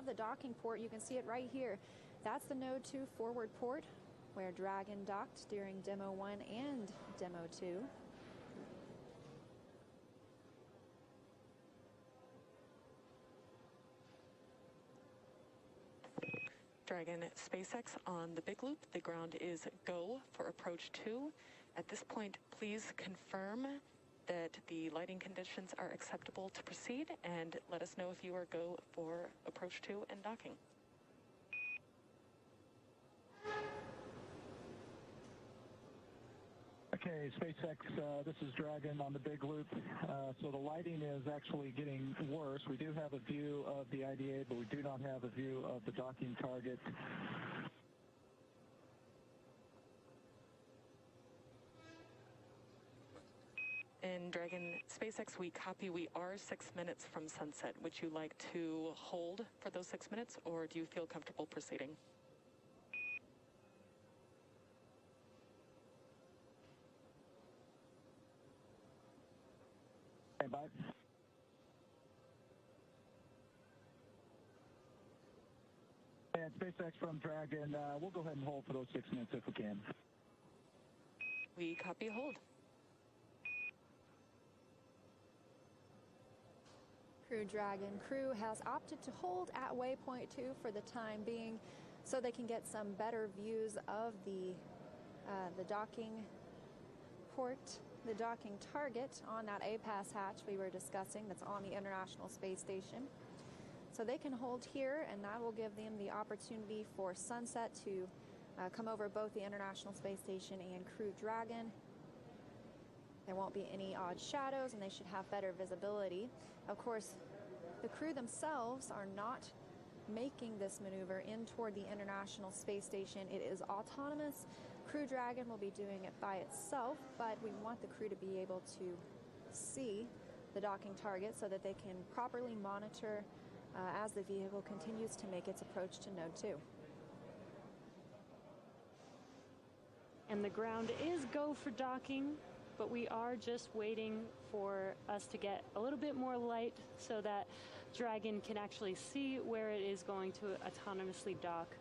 The docking port, you can see it right here. That's the Node 2 forward port where Dragon docked during Demo 1 and Demo 2. Dragon SpaceX on the big loop. The ground is go for approach 2. At this point, please confirm that the lighting conditions are acceptable to proceed, and let us know if you are go for approach 2 and docking. Okay, SpaceX, this is Dragon on the big loop. So the lighting is actually getting worse. We do have a view of the IDA, but we do not have a view of the docking target. In Dragon SpaceX, we copy. We are 6 minutes from sunset. Would you like to hold for those 6 minutes, or do you feel comfortable proceeding? Bye. And SpaceX from Dragon, we'll go ahead and hold for those 6 minutes if we can. We copy hold. Crew Dragon crew has opted to hold at waypoint 2 for the time being so they can get some better views of the docking port, the docking target on that APAS hatch we were discussing that's on the International Space Station. So they can hold here, and that will give them the opportunity for sunset to come over both the International Space Station and Crew Dragon. There won't be any odd shadows, and they should have better visibility. Of course, the crew themselves are not making this maneuver in toward the International Space Station. It is autonomous. Crew Dragon will be doing it by itself, but we want the crew to be able to see the docking target so that they can properly monitor as the vehicle continues to make its approach to Node 2. And the ground is go for docking, but we are just waiting for us to get a little bit more light so that Dragon can actually see where it is going to autonomously dock,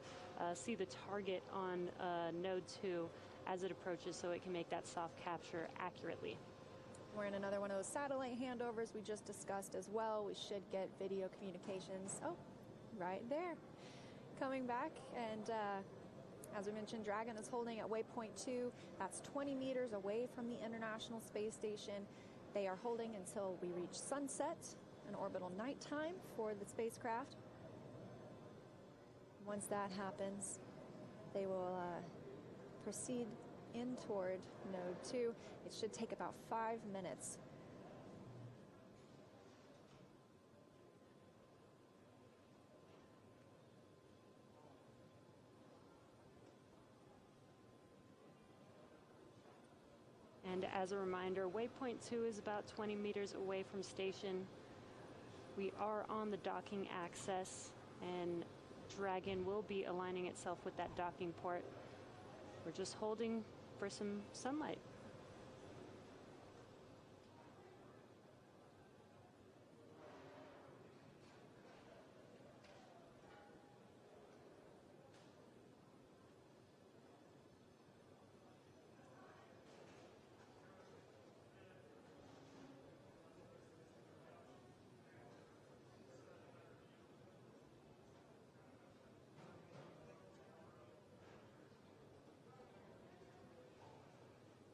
see the target on Node 2 as it approaches so it can make that soft capture accurately. We're in another one of those satellite handovers we just discussed as well. We should get video communications, oh, right there, coming back. And as we mentioned, Dragon is holding at waypoint 2. That's 20 meters away from the International Space Station. They are holding until we reach sunset, an orbital nighttime for the spacecraft. Once that happens, they will proceed in toward Node 2. It should take about 5 minutes. And as a reminder, waypoint 2 is about 20 meters away from station. We are on the docking axis, and Dragon will be aligning itself with that docking port. We're just holding for some sunlight.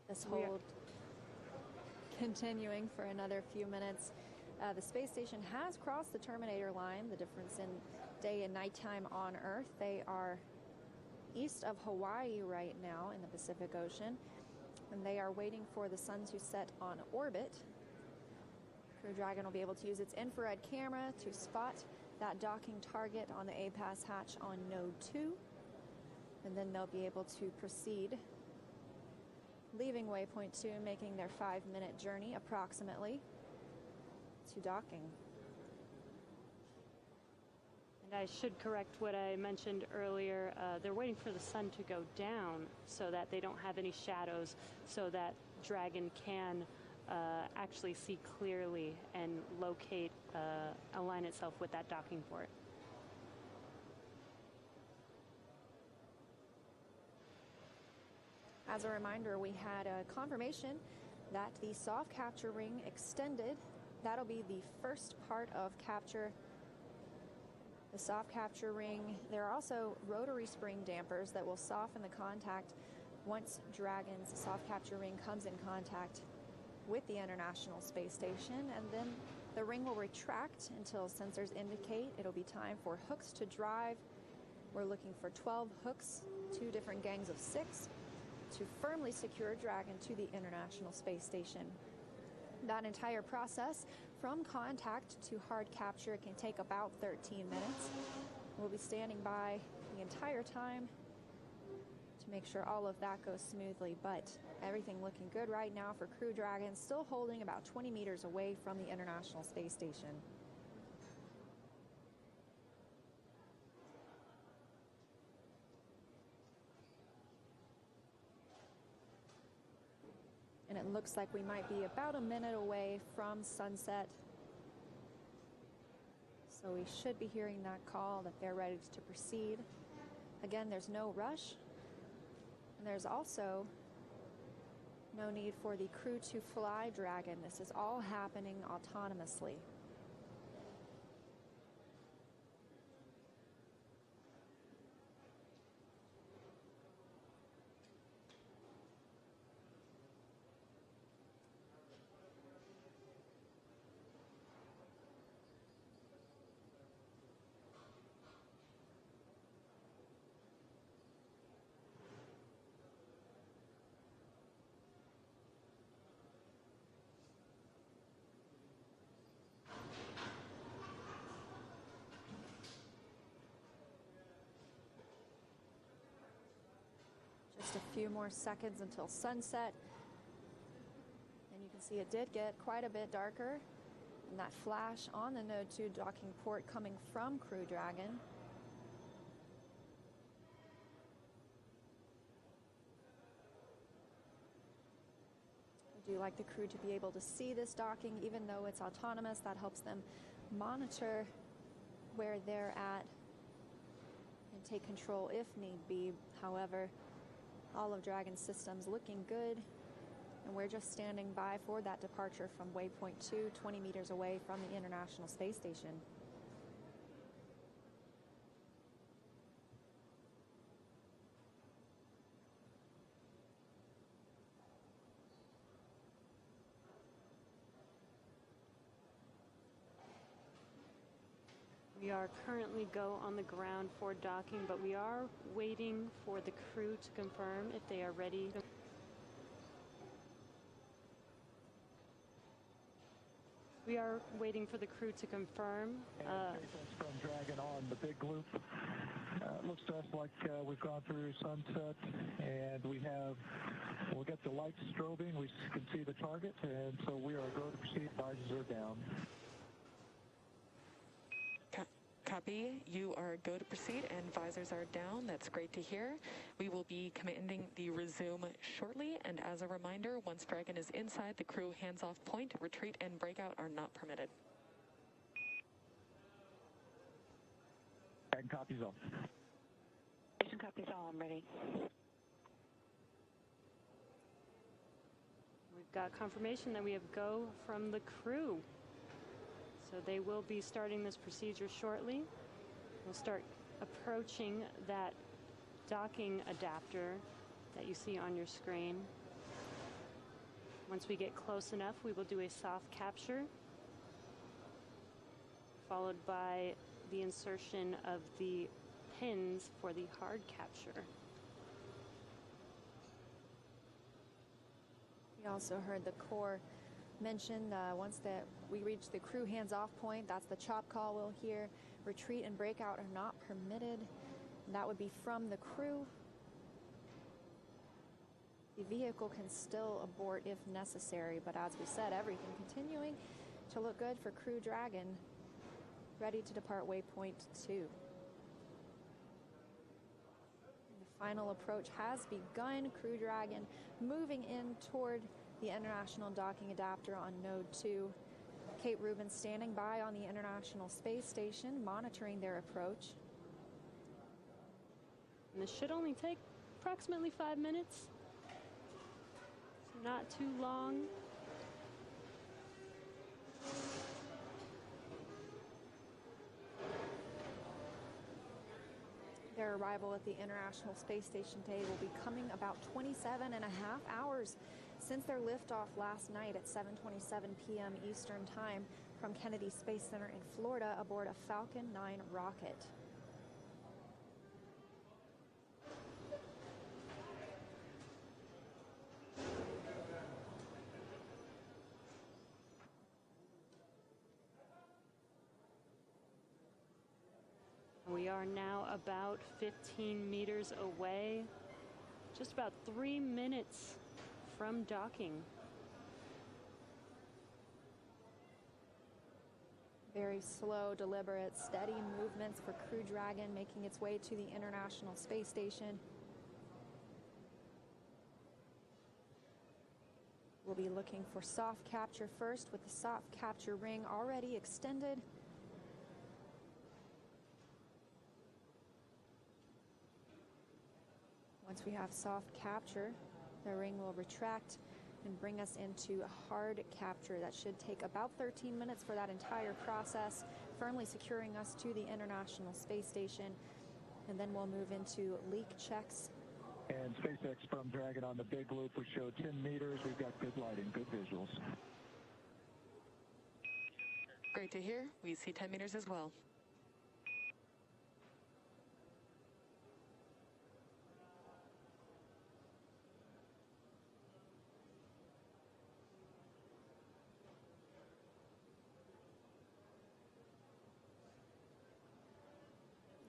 This hold continuing for another few minutes. The space station has crossed the terminator line, the difference in day and nighttime on Earth. They are east of Hawaii right now in the Pacific Ocean, and they are waiting for the sun to set on orbit. Crew Dragon will be able to use its infrared camera to spot that docking target on the APAS hatch on Node 2, and then they'll be able to proceed, leaving waypoint 2, making their 5-minute journey approximately to docking. And I should correct what I mentioned earlier. They're waiting for the sun to go down so that they don't have any shadows, so that Dragon can actually see clearly and locate, align itself with that docking port. As a reminder, we had a confirmation that the soft capture ring extended. That'll be the first part of capture. The soft capture ring, there are also rotary spring dampers that will soften the contact once Dragon's soft capture ring comes in contact with the International Space Station, and then the ring will retract until sensors indicate it'll be time for hooks to drive. We're looking for 12 hooks, 2 different gangs of 6, to firmly secure Dragon to the International Space Station. That entire process, from contact to hard capture, can take about 13 minutes. We'll be standing by the entire time to make sure all of that goes smoothly, but everything looking good right now for Crew Dragon, still holding about 20 meters away from the International Space Station. And it looks like we might be about a minute away from sunset. So we should be hearing that call that they're ready to proceed. Again, there's no rush. And there's also no need for the crew to fly Dragon. This is all happening autonomously. Just a few more seconds until sunset. And you can see it did get quite a bit darker. And that flash on the Node 2 docking port coming from Crew Dragon. I do like the crew to be able to see this docking, even though it's autonomous. That helps them monitor where they're at and take control if need be. However, all of Dragon's systems looking good, and we're just standing by for that departure from waypoint 2, 20 meters away from the International Space Station. We are currently go on the ground for docking, but we are waiting for the crew to confirm if they are ready. We are waiting for the crew to confirm. From Dragon on the big loop. Looks to us like we've gone through sunset, and we'll get the lights strobing. We can see the target, and so we are go to proceed. Visors are down. Copy. You are go to proceed and visors are down. That's great to hear. We will be commanding the resume shortly, and as a reminder, once Dragon is inside the crew hands-off point, retreat and breakout are not permitted. And copies all. Station copies all. I'm ready. We've got confirmation that we have go from the crew. So they will be starting this procedure shortly. We'll start approaching that docking adapter that you see on your screen. Once we get close enough, we will do a soft capture, followed by the insertion of the pins for the hard capture. We also heard the core mention once that we reach the crew hands-off point, that's the chop call we'll hear. Retreat and breakout are not permitted. And that would be from the crew. The vehicle can still abort if necessary, but as we said, everything continuing to look good for Crew Dragon, ready to depart waypoint 2. And the final approach has begun. Crew Dragon moving in toward the International Docking Adapter on Node 2. Kate Rubin standing by on the International Space Station, monitoring their approach. And this should only take approximately 5 minutes. not too long. Their arrival at the International Space Station today will be coming about 27 and a half hours since their liftoff last night at 7:27 p.m. Eastern Time from Kennedy Space Center in Florida aboard a Falcon 9 rocket. We are now about 15 meters away, just about 3 minutes from docking. Very slow, deliberate, steady movements for Crew Dragon making its way to the International Space Station. We'll be looking for soft capture first, with the soft capture ring already extended. Once we have soft capture, the ring will retract and bring us into hard capture. That should take about 13 minutes for that entire process, firmly securing us to the International Space Station. And then we'll move into leak checks. And SpaceX from Dragon on the big loop, we show 10 meters. We've got good lighting, good visuals. Great to hear. We see 10 meters as well.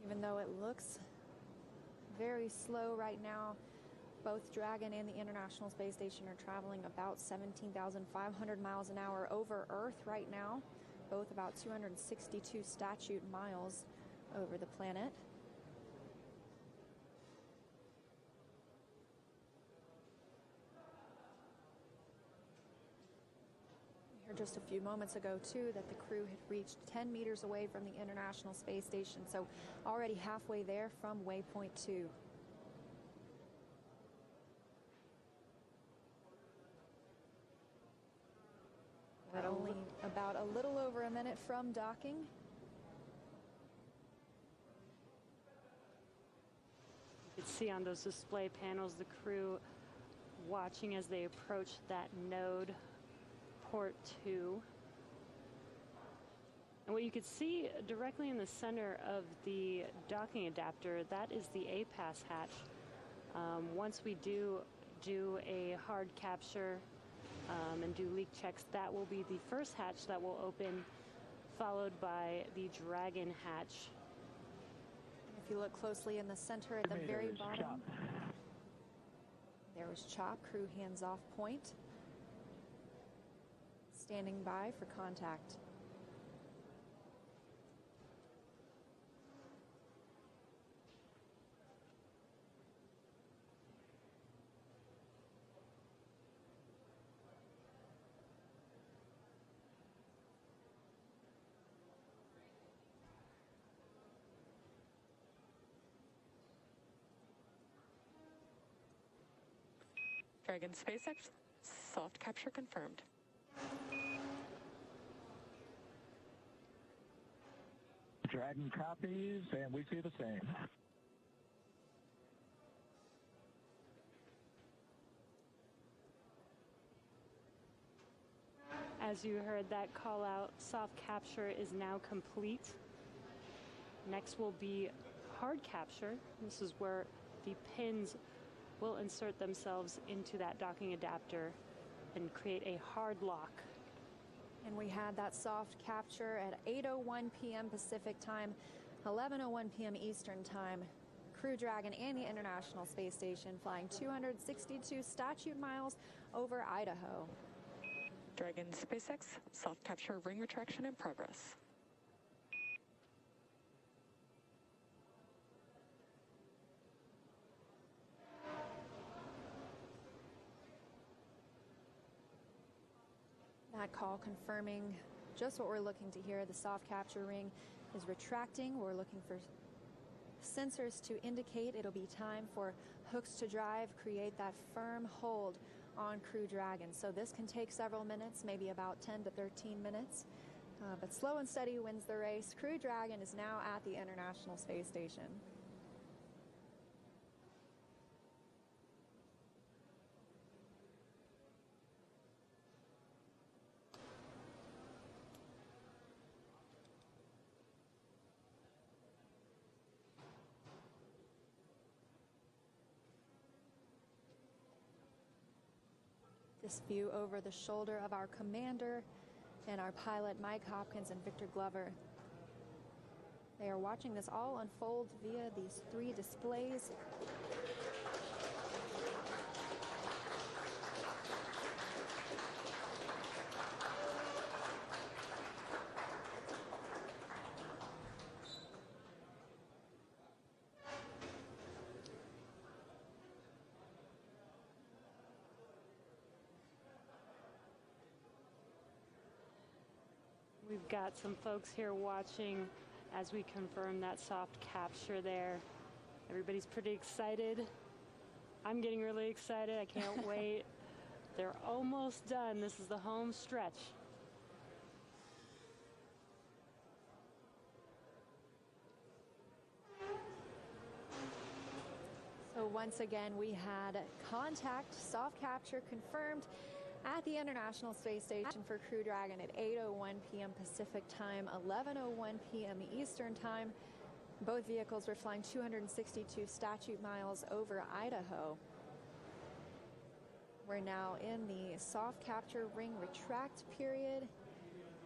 Even though it looks very slow right now, both Dragon and the International Space Station are traveling about 17,500 miles an hour over Earth right now, both about 262 statute miles over the planet. Just a few moments ago, too, that the crew had reached 10 meters away from the International Space Station, so already halfway there from waypoint 2. We're only about a little over a minute from docking. You can see on those display panels the crew watching as they approach that node, port 2. And what you could see directly in the center of the docking adapter, that is the APAS hatch. Once we do a hard capture and do leak checks, that will be the first hatch that will open, followed by the Dragon hatch. If you look closely in the center at the very bottom, there was Chop, crew hands off point, standing by for contact. Dragon SpaceX, soft capture confirmed. Dragon copies, and we see the same. As you heard that call out, soft capture is now complete. Next will be hard capture. This is where the pins will insert themselves into that docking adapter and create a hard lock. And we had that soft capture at 8:01 p.m. Pacific time, 11:01 p.m. Eastern time. Crew Dragon and the International Space Station flying 262 statute miles over Idaho. Dragon SpaceX, soft capture ring retraction in progress. That call confirming just what we're looking to hear. The soft capture ring is retracting. We're looking for sensors to indicate it'll be time for hooks to drive, create that firm hold on Crew Dragon. So this can take several minutes, maybe about 10 to 13 minutes. But slow and steady wins the race. Crew Dragon is now at the International Space Station. This view over the shoulder of our commander and our pilot Mike Hopkins and Victor Glover. They are watching this all unfold via these 3 displays. We've got some folks here watching as we confirm that soft capture there. Everybody's pretty excited. I'm getting really excited. I can't wait. They're almost done. This is the home stretch. So once again, we had contact, soft capture confirmed at the International Space Station for Crew Dragon at 8:01 p.m. Pacific Time, 11:01 p.m. Eastern Time. Both vehicles were flying 262 statute miles over Idaho. We're now in the soft capture ring retract period.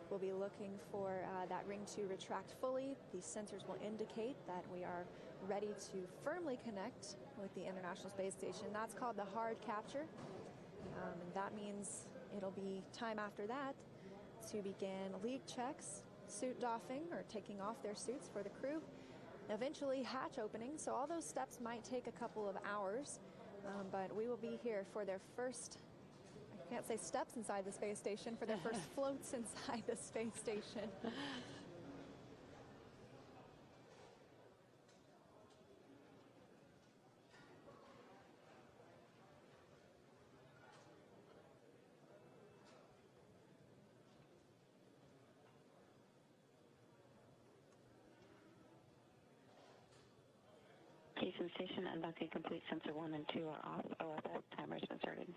We'll be looking for that ring to retract fully. The sensors will indicate that we are ready to firmly connect with the International Space Station. That's called the hard capture. And that means it'll be time after that to begin leak checks, suit doffing or taking off their suits for the crew, eventually hatch opening. So all those steps might take a couple of hours, but we will be here for their first, I can't say steps inside the space station, for their first floats inside the space station. Station station, unlocking complete. Sensor 1 and 2 are off. OFS timer has been started.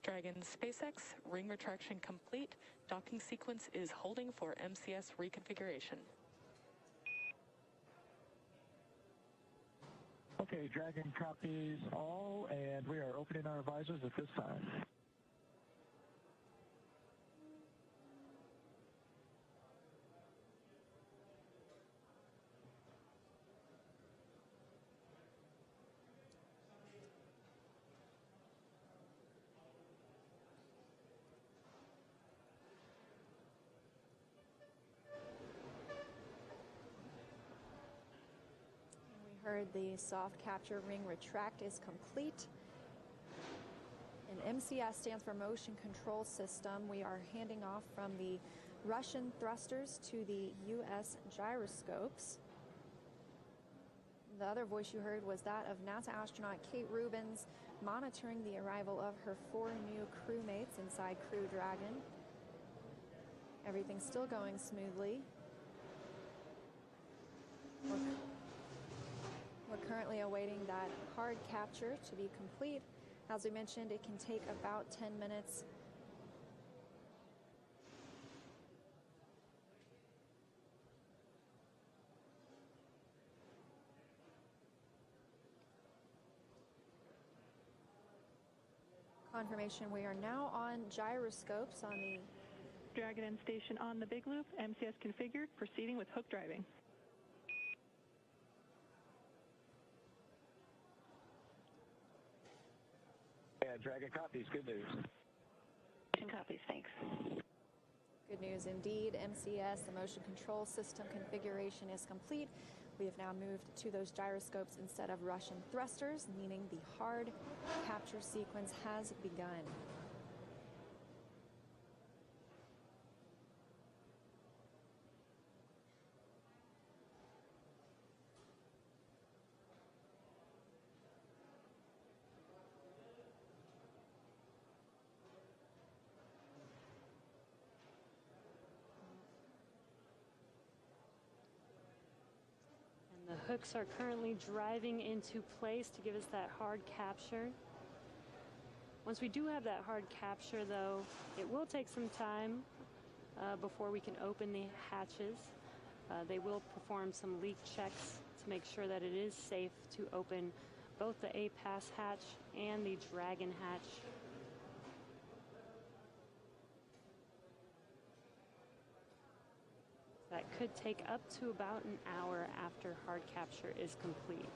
Dragon SpaceX, ring retraction complete. Docking sequence is holding for MCS reconfiguration. Okay, Dragon copies all, and we are opening our visors at this time. Heard the soft capture ring retract is complete. And MCS stands for Motion Control System. We are handing off from the Russian thrusters to the U.S. gyroscopes. The other voice you heard was that of NASA astronaut Kate Rubins monitoring the arrival of her 4 new crewmates inside Crew Dragon. Everything's still going smoothly. We're currently awaiting that hard capture to be complete. As we mentioned, it can take about 10 minutes. Confirmation, we are now on gyroscopes on the Dragon End Station on the big loop, MCS configured, proceeding with hook driving. Yeah, Dragon copies. Good news. Copies, thanks. Good news indeed. MCS, the motion control system configuration is complete. We have now moved to those gyroscopes instead of Russian thrusters, meaning the hard capture sequence has begun. hooks are currently driving into place to give us that hard capture. Once we do have that hard capture, though, it will take some time before we can open the hatches. They will perform some leak checks to make sure that it is safe to open both the A-pass hatch and the Dragon hatch. That could take up to about an hour after hard capture is complete.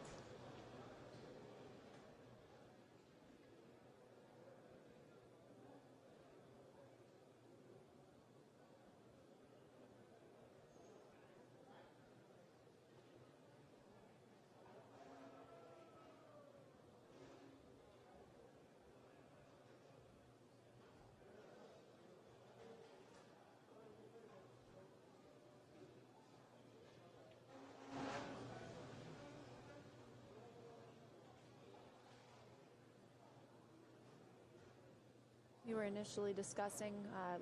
We were initially discussing,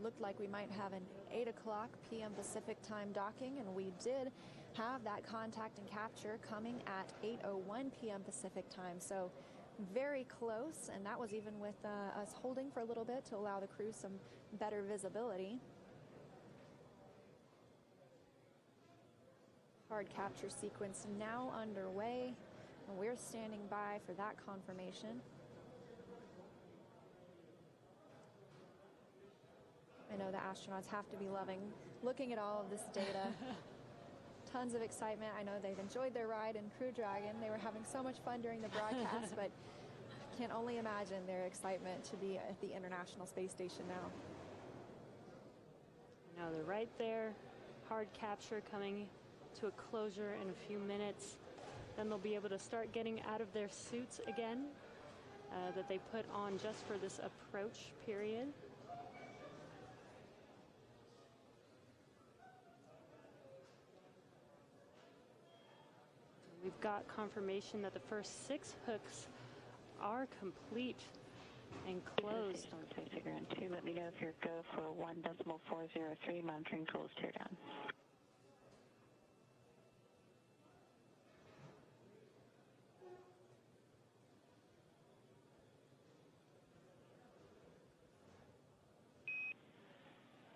looked like we might have an 8 o'clock p.m. Pacific time docking, and we did have that contact and capture coming at 8:01 p.m. Pacific time. So very close, and that was even with us holding for a little bit to allow the crew some better visibility. Hard capture sequence now underway, and we're standing by for that confirmation. I know the astronauts have to be loving looking at all of this data. Tons of excitement. I know they've enjoyed their ride in Crew Dragon. They were having so much fun during the broadcast, but I can only imagine their excitement to be at the International Space Station now. Now they're right there. Hard capture coming to a closure in a few minutes. Then they'll be able to start getting out of their suits again that they put on just for this approach period. We've got confirmation that the first 6 hooks are complete and closed. On Space Ground 2, let me know if you're go for 1.403 monitoring tools tear down.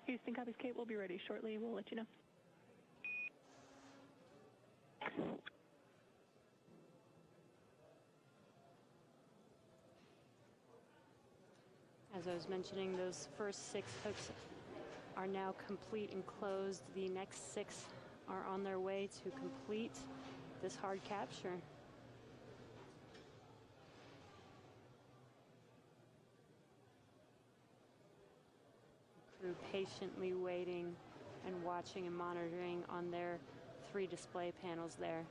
Houston, copies. Kate, we'll be ready shortly. We'll let you know. As I was mentioning, those first 6 hooks are now complete and closed. The next 6 are on their way to complete this hard capture. The crew patiently waiting and watching and monitoring on their 3 display panels there.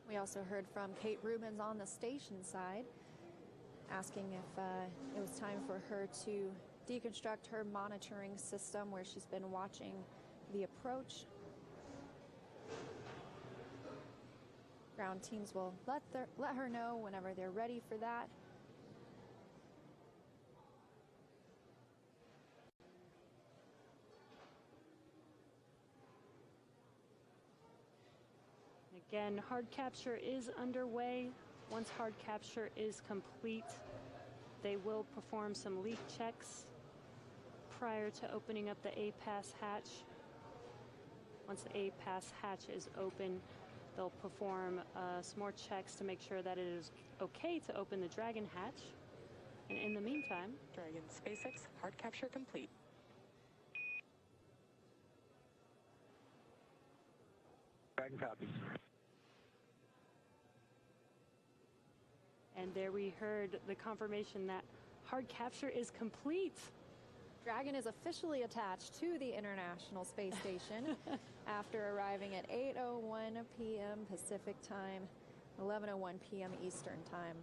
We also heard from Kate Rubens on the station side, asking if it was time for her to deconstruct her monitoring system where she's been watching the approach. Ground teams will let her know whenever they're ready for that. Again, hard capture is underway. Once hard capture is complete, they will perform some leak checks prior to opening up the A-pass hatch. Once the A-pass hatch is open, they'll perform some more checks to make sure that it is okay to open the Dragon hatch. And in the meantime, Dragon SpaceX hard capture complete. Dragon copies. and there we heard the confirmation that hard capture is complete. Dragon is officially attached to the International Space Station after arriving at 8:01 p.m. Pacific time, 11:01 p.m. Eastern time.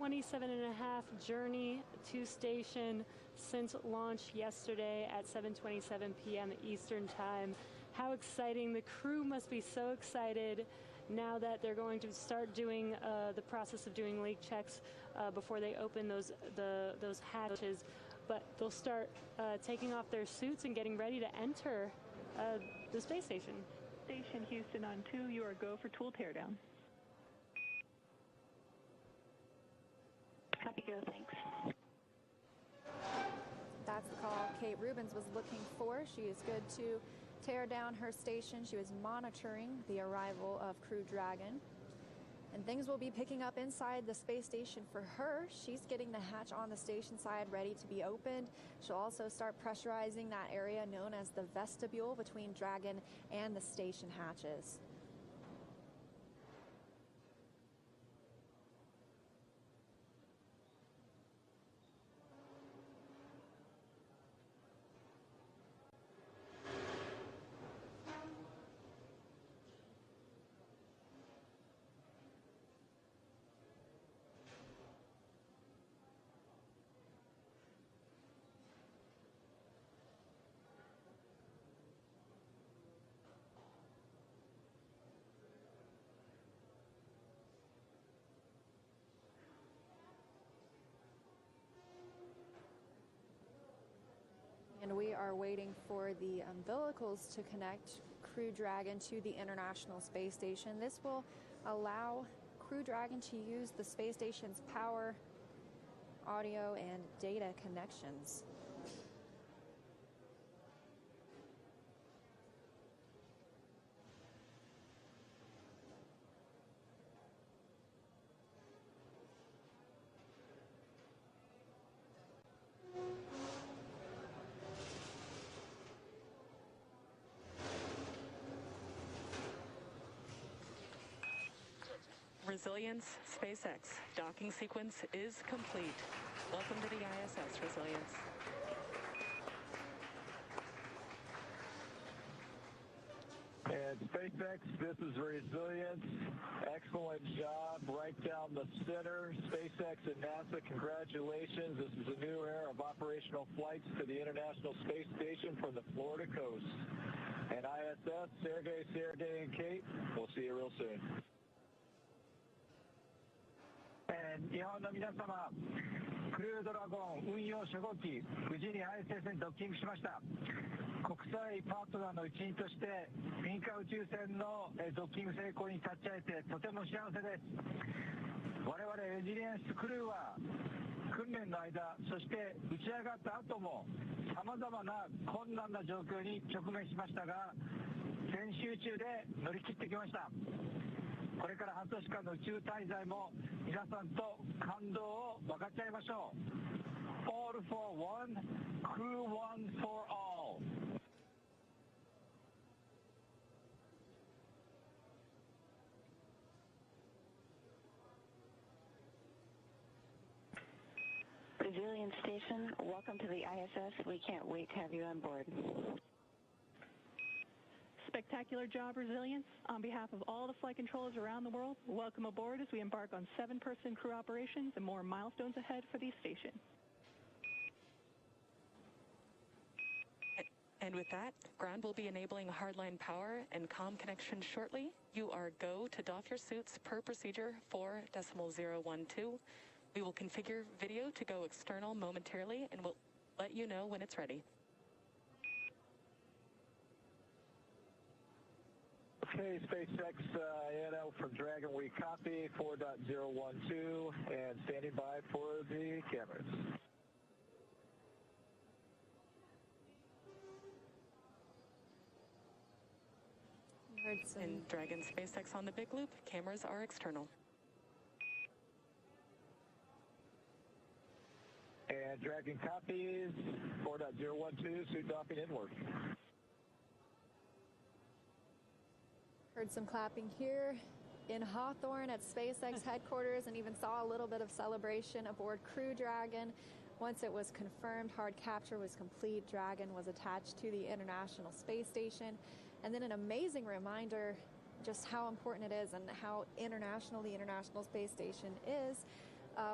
27.5 journey to station since launch yesterday at 7:27 p.m. Eastern time. How exciting. The crew must be so excited now that they're going to start doing the process of doing leak checks before they open those hatches. But they'll start taking off their suits and getting ready to enter the space station. Station Houston on 2, you are go for tool teardown. Copy, go, thanks. That's the call Kate Rubens was looking for. She is good to tear down her station. She was monitoring the arrival of Crew Dragon. And things will be picking up inside the space station for her. She's getting the hatch on the station side ready to be opened. She'll also start pressurizing that area known as the vestibule between Dragon and the station hatches. And we are waiting for the umbilicals to connect Crew Dragon to the International Space Station. This will allow Crew Dragon to use the space station's power, audio, and data connections. Resilience, SpaceX. Docking sequence is complete. Welcome to the ISS, Resilience. And SpaceX, this is Resilience. Excellent job right down the center. SpaceX and NASA, congratulations. This is a new era of operational flights to the International Space Station from the Florida coast. And ISS, Sergey, and Kate, we'll see you real soon. 日本の皆様、クルードラゴン運用初号機、無事に ISS にドッキングしました。国際パートナーの一員として、民間宇宙船のドッキング成功に立ち会えてとても幸せです。我々レジリエンスクルーは、訓練の間、そして打ち上がった後も、様々な困難な状況に直面しましたが、全集中で乗り切ってきました。これから半年間の宇宙滞在も皆さんと感動を分かち合いましょう。All for one, crew one for all. Resilience Station, welcome to the ISS. We can't wait to have you on board. Spectacular job, Resilience. On behalf of all the flight controllers around the world, welcome aboard as we embark on 7-person crew operations and more milestones ahead for the station. And with that, ground will be enabling hardline power and comm connection shortly. You are go to doff your suits per procedure 4.012. We will configure video to go external momentarily and we'll let you know when it's ready. Okay, SpaceX, ANL from Dragon, we copy 4.012 and standing by for the cameras. And Dragon SpaceX on the big loop, cameras are external. And Dragon copies 4.012, suit doffing inward. Heard some clapping here in Hawthorne at SpaceX headquarters and even saw a little bit of celebration aboard Crew Dragon. Once it was confirmed hard capture was complete, Dragon was attached to the International Space Station. And then an amazing reminder just how important it is and how international the International Space Station is.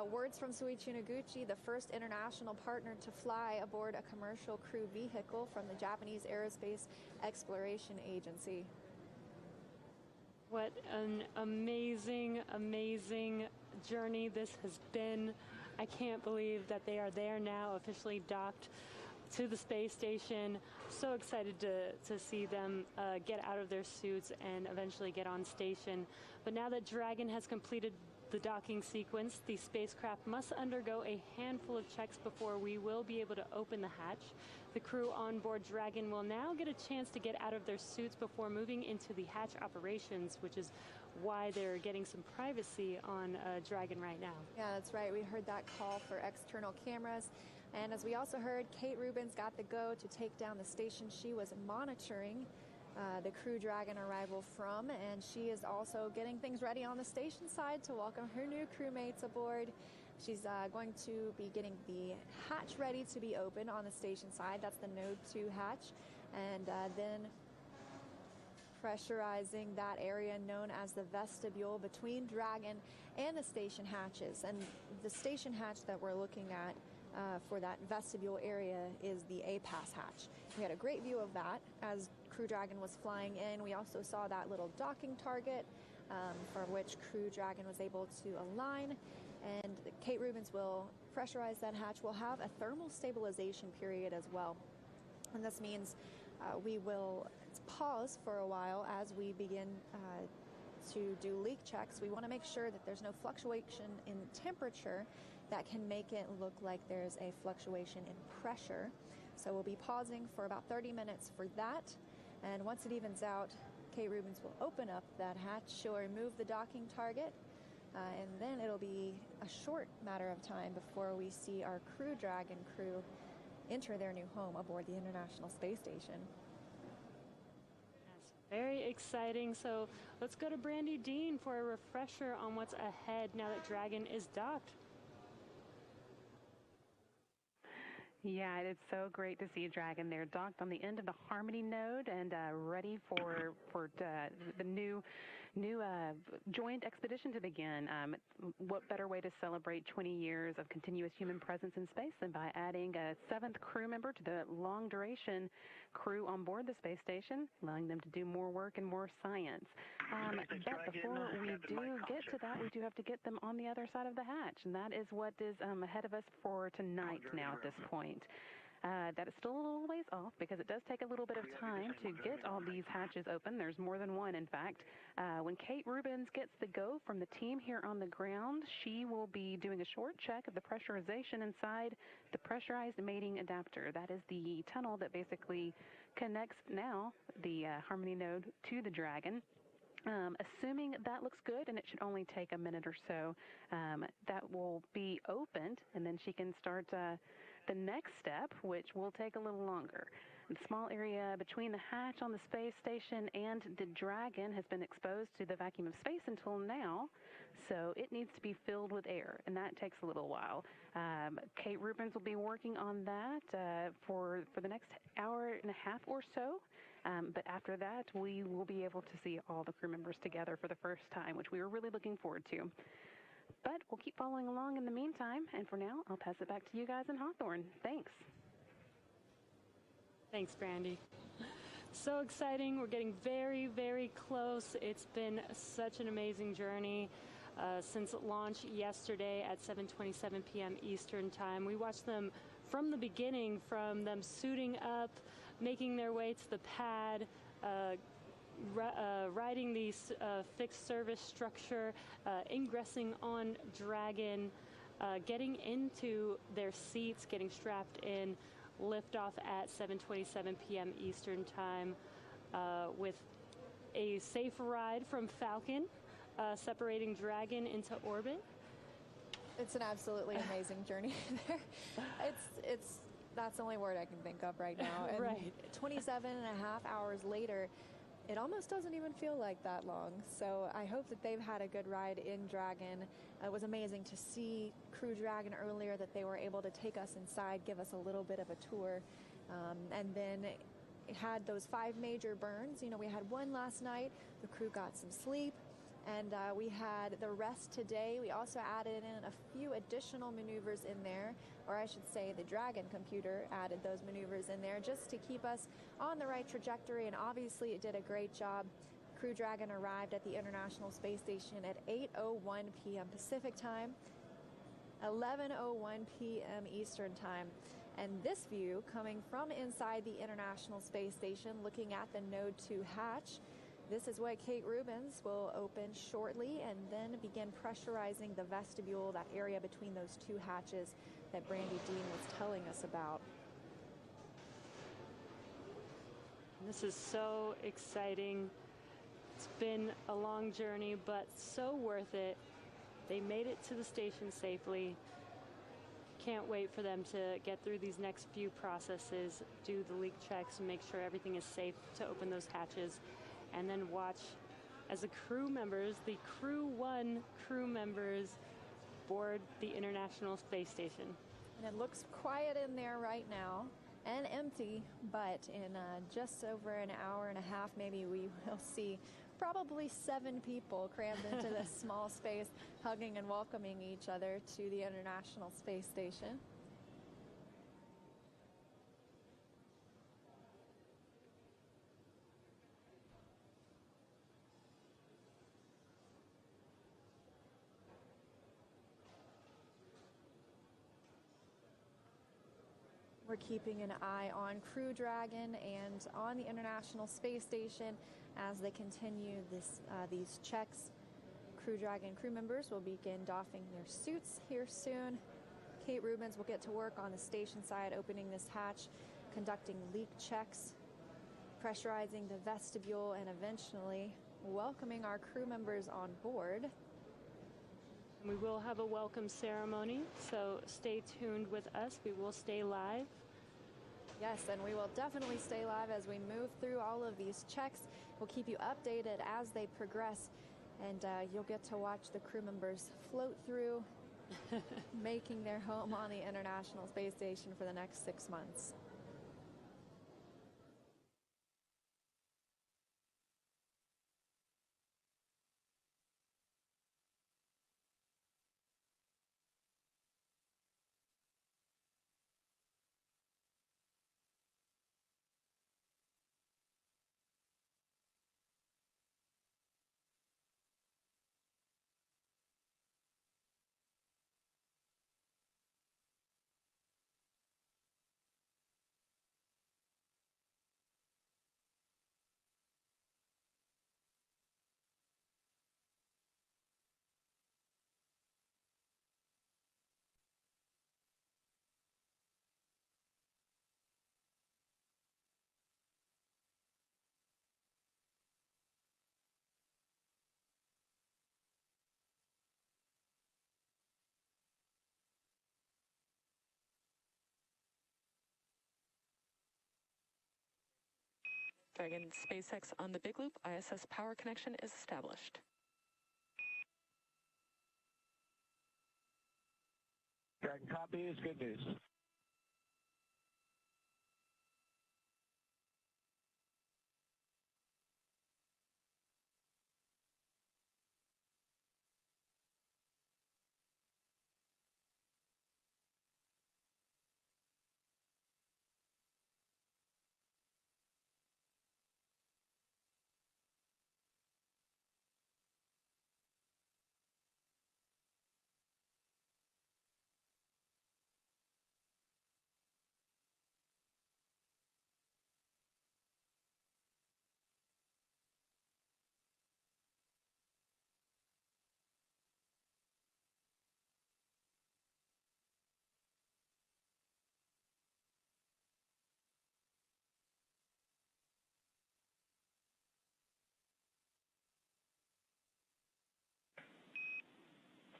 Words from Soichi Noguchi, the first international partner to fly aboard a commercial crew vehicle from the Japanese Aerospace Exploration Agency. What an amazing, amazing journey this has been. I can't believe that they are there now, officially docked to the space station. So excited to see them get out of their suits and eventually get on station. But now that Dragon has completed the docking sequence, the spacecraft must undergo a handful of checks before we will be able to open the hatch. The crew on board Dragon will now get a chance to get out of their suits before moving into the hatch operations, which is why they're getting some privacy on Dragon right now. Yeah, that's right. We heard that call for external cameras. And as we also heard, Kate Rubins got the go to take down the station she was monitoring the Crew Dragon arrival from, and she is also getting things ready on the station side to welcome her new crewmates aboard. She's going to be getting the hatch ready to be opened on the station side. That's the Node 2 hatch. And then pressurizing that area known as the vestibule between Dragon and the station hatches. And the station hatch that we're looking at for that vestibule area is the A-Pass hatch. We had a great view of that as Crew Dragon was flying in. We also saw that little docking target for which Crew Dragon was able to align. And Kate Rubins will pressurize that hatch. We'll have a thermal stabilization period as well. And this means we will pause for a while as we begin to do leak checks. We want to make sure that there's no fluctuation in temperature that can make it look like there's a fluctuation in pressure. So we'll be pausing for about 30 minutes for that. And once it evens out, Kate Rubins will open up that hatch. She'll remove the docking target. And then it'll be a short matter of time before we see our Crew Dragon crew enter their new home aboard the International Space Station. That's very exciting. So let's go to Brandy Dean for a refresher on what's ahead now that Dragon is docked. Yeah, it's so great to see Dragon there docked on the end of the Harmony node and ready for the new joint expedition to begin. What better way to celebrate 20 years of continuous human presence in space than by adding a 7th crew member to the long-duration crew on board the space station, allowing them to do more work and more science. But before we do get to that, we do have to get them on the other side of the hatch, and that is what is ahead of us for tonight now at this point. That is still a little ways off because it does take a little bit of time to get all these hatches open. There's more than one, in fact. When Kate Rubins gets the go from the team here on the ground, she will be doing a short check of the pressurization inside the pressurized mating adapter. That is the tunnel that basically connects now the Harmony node to the Dragon. Assuming that looks good, and it should only take a minute or so, that will be opened, and then she can start the next step, which will take a little longer. The small area between the hatch on the space station and the Dragon has been exposed to the vacuum of space until now, so it needs to be filled with air, and that takes a little while. Kate Rubins will be working on that for the next hour and a half or so. But after that, we will be able to see all the crew members together for the first time, which we are really looking forward to. But we'll keep following along in the meantime, and for now, I'll pass it back to you guys in Hawthorne. Thanks. Thanks, Brandy. So exciting. We're getting very, very close. It's been such an amazing journey since launch yesterday at 7:27 p.m. Eastern Time. We watched them from the beginning, from them suiting up, making their way to the pad, riding the fixed service structure, ingressing on Dragon, getting into their seats, getting strapped in, liftoff at 7:27 p.m. Eastern Time with a safe ride from Falcon, separating Dragon into orbit. It's an absolutely amazing journey there. That's the only word I can think of right now. And right. 27 and a half hours later, it almost doesn't even feel like that long. So I hope that they've had a good ride in Dragon. It was amazing to see Crew Dragon earlier, that they were able to take us inside, give us a little bit of a tour. And then it had those 5 major burns. You know, we had one last night. The crew got some sleep. And we had the rest today. We also added in a few additional maneuvers in there, or I should say the Dragon computer added those maneuvers in there just to keep us on the right trajectory, and obviously it did a great job. Crew Dragon arrived at the International Space Station at 8:01 p.m. Pacific Time, 11:01 p.m. Eastern Time. And this view coming from inside the International Space Station, looking at the Node 2 hatch. This is what Kate Rubins will open shortly and then begin pressurizing the vestibule, that area between those two hatches that Brandy Dean was telling us about. This is so exciting. It's been a long journey, but so worth it. They made it to the station safely. Can't wait for them to get through these next few processes, do the leak checks, and make sure everything is safe to open those hatches, and then watch as the crew members, the Crew 1 crew members, board the International Space Station. And it looks quiet in there right now and empty, but in just over an hour and a half, maybe we will see probably 7 people crammed into this small space, hugging and welcoming each other to the International Space Station. We're keeping an eye on Crew Dragon and on the International Space Station as they continue these checks. Crew Dragon crew members will begin doffing their suits here soon. Kate Rubins will get to work on the station side, opening this hatch, conducting leak checks, pressurizing the vestibule, and eventually welcoming our crew members on board. We will have a welcome ceremony, so stay tuned with us. We will stay live. Yes, and we will definitely stay live as we move through all of these checks. We'll keep you updated as they progress, and you'll get to watch the crew members float through, making their home on the International Space Station for the next 6 months. Dragon SpaceX on the Big Loop. ISS power connection is established. Dragon copy is good news.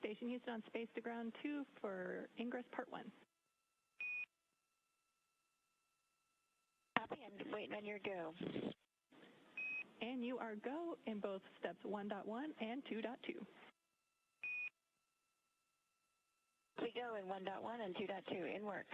Station Houston on space to ground 2 for ingress part 1. Copy and waiting on your go. And you are go in both steps 1.1 and 2.2. We go in 1.1 and 2.2 in work.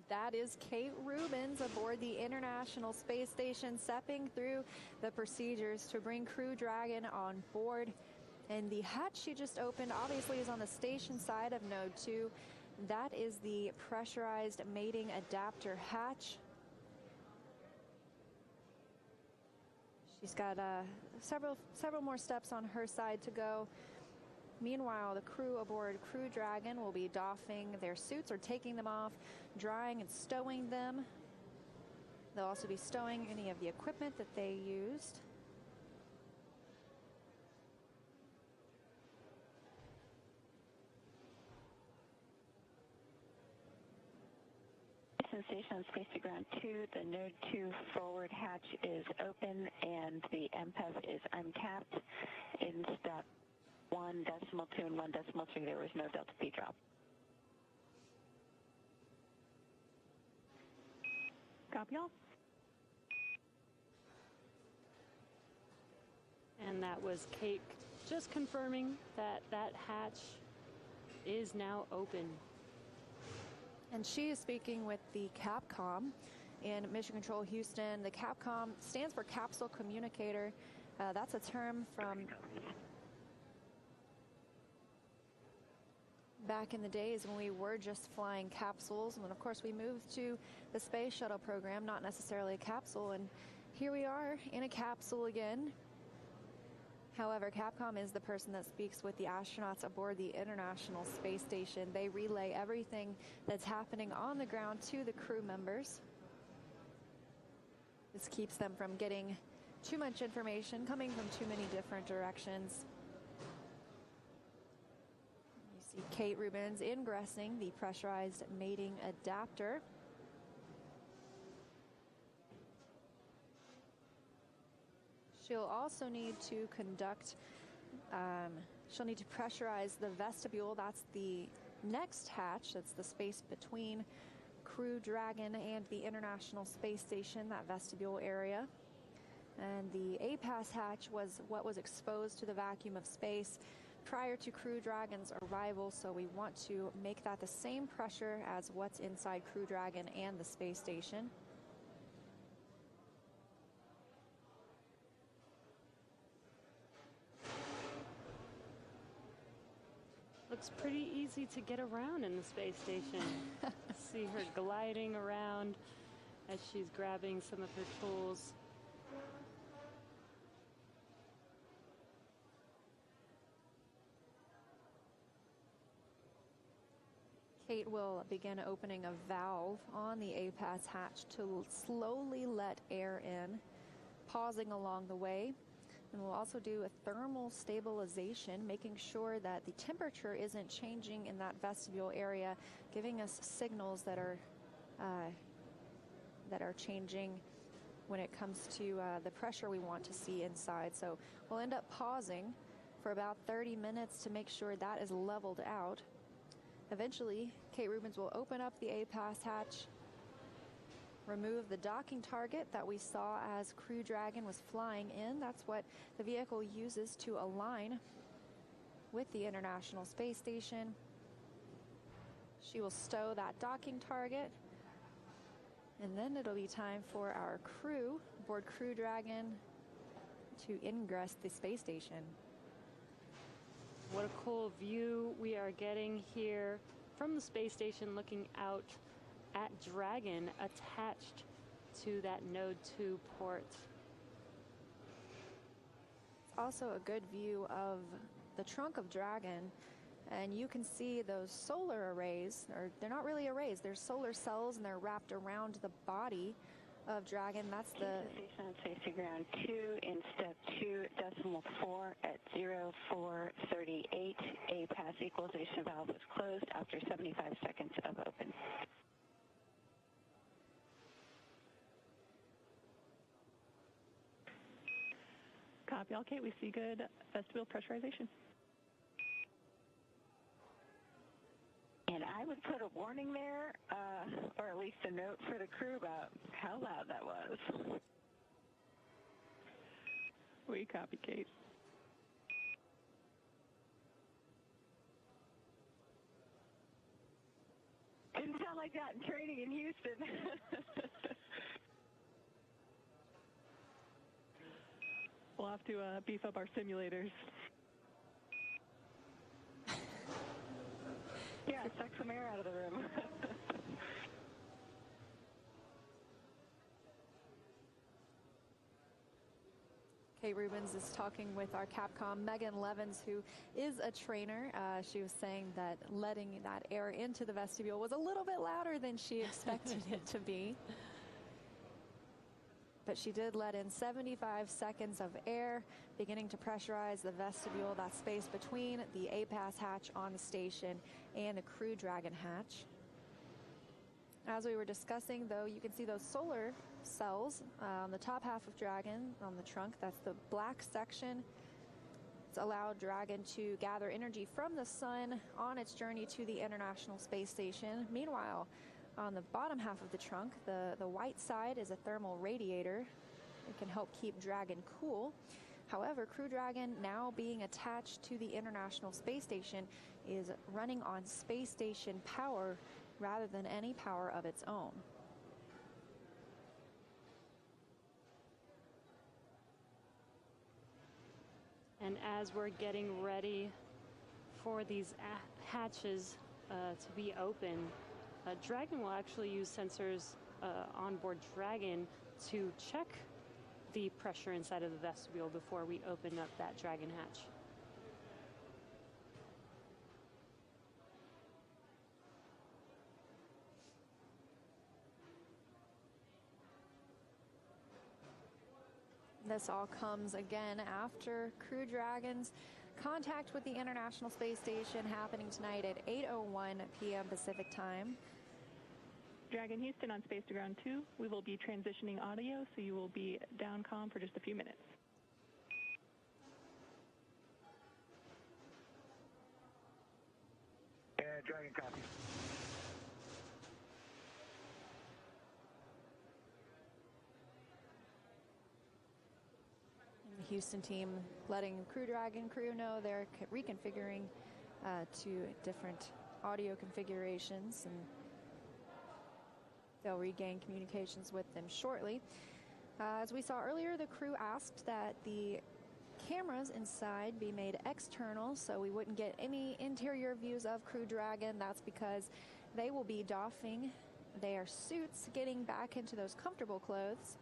That is Kate Rubins aboard the International Space Station, stepping through the procedures to bring Crew Dragon on board. And the hatch she just opened obviously is on the station side of Node 2. That is the pressurized mating adapter hatch. She's got several more steps on her side to go. Meanwhile, the crew aboard Crew Dragon will be doffing their suits or taking them off, drying and stowing them. They'll also be stowing any of the equipment that they used. Station on Space to Ground 2, the Node 2 forward hatch is open and the MPEV is uncapped. In step 1.2 and 1.3, there was no Delta P drop. Copy all. And that was Kate just confirming that that hatch is now open. And she is speaking with the Capcom in Mission Control Houston. The Capcom stands for Capsule Communicator. That's a term from back in the days when we were just flying capsules. And of course, we moved to the Space Shuttle program, not necessarily a capsule. And here we are in a capsule again. However, Capcom is the person that speaks with the astronauts aboard the International Space Station. They relay everything that's happening on the ground to the crew members. This keeps them from getting too much information coming from too many different directions. You see Kate Rubins ingressing the pressurized mating adapter. She'll also need to conduct, she'll need to pressurize the vestibule. That's the next hatch. That's the space between Crew Dragon and the International Space Station, that vestibule area. And the APAS hatch was what was exposed to the vacuum of space prior to Crew Dragon's arrival, so we want to make that the same pressure as what's inside Crew Dragon and the space station. Looks pretty easy to get around in the space station. See her gliding around as she's grabbing some of her tools. Kate will begin opening a valve on the APAS hatch to slowly let air in, pausing along the way. And we'll also do a thermal stabilization, making sure that the temperature isn't changing in that vestibule area, giving us signals that are changing when it comes to the pressure we want to see inside. So we'll end up pausing for about 30 minutes to make sure that is leveled out. Eventually, Kate Rubins will open up the APAS hatch, remove the docking target that we saw as Crew Dragon was flying in. That's what the vehicle uses to align with the International Space Station. She will stow that docking target, and then it'll be time for our crew aboard Crew Dragon to ingress the space station. What a cool view we are getting here from the space station, looking out at Dragon attached to that Node 2 port. It's also a good view of the trunk of Dragon, and you can see those solar arrays, or they're not really arrays, they're solar cells, and they're wrapped around the body of Dragon. That's the station on Space to Ground 2 in step 2.4 at 0438. APAS equalization valve was closed after 75 seconds of open. Copy all, Kate. We see good vestibule pressurization. And I would put a warning there, or at least a note for the crew about how loud that was. We copy, Kate. Didn't sound like that in training in Houston. We'll have to beef up our simulators. Yeah, suck some air out of the room. Kate Rubens is talking with our Capcom, Megan Levins, who is a trainer. She was saying that letting that air into the vestibule was a little bit louder than she expected it to be. But she did let in 75 seconds of air, beginning to pressurize the vestibule, that space between the A-pass hatch on the station and the Crew Dragon hatch. As we were discussing, though, you can see those solar cells on the top half of Dragon on the trunk. That's the black section. It's allowed Dragon to gather energy from the sun on its journey to the International Space Station. Meanwhile, on the bottom half of the trunk, the white side is a thermal radiator. It can help keep Dragon cool. However, Crew Dragon, now being attached to the International Space Station, is running on space station power rather than any power of its own. And as we're getting ready for these hatches to be open, Dragon will actually use sensors on board Dragon to check the pressure inside of the vestibule before we open up that Dragon hatch. This all comes again after Crew Dragon's contact with the International Space Station happening tonight at 8:01 p.m. Pacific time. Dragon Houston on Space to Ground 2. We will be transitioning audio, so you will be down comm for just a few minutes. Dragon copy. The Houston team letting Crew Dragon crew know they're reconfiguring to different audio configurations, and they'll regain communications with them shortly. As we saw earlier, the crew asked that the cameras inside be made external so we wouldn't get any interior views of Crew Dragon. That's because they will be doffing their suits, getting back into those comfortable clothes,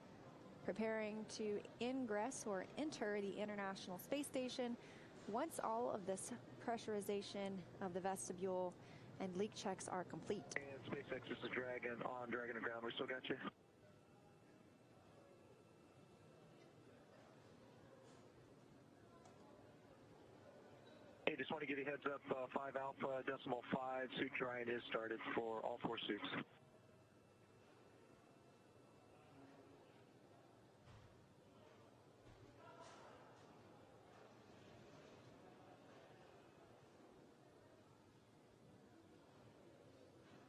preparing to ingress or enter the International Space Station once all of this pressurization of the vestibule and leak checks are complete. And SpaceX, this is Dragon on Dragon and ground. We still got you. Hey, just want to give you a heads up, 5 Alpha decimal 5, suit drying is started for all 4 suits.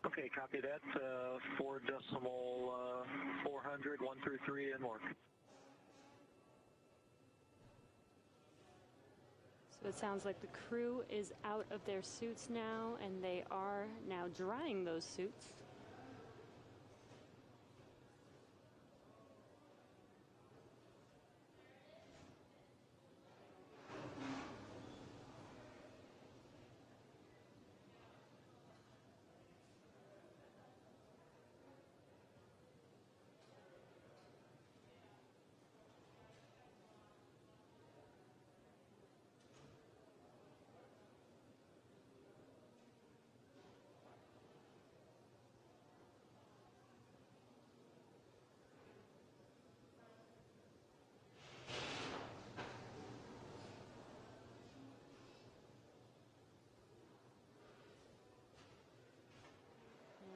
Okay, copy that. 4 decimal 400, 1 through 3, and more. So it sounds like the crew is out of their suits now, and they are now drying those suits.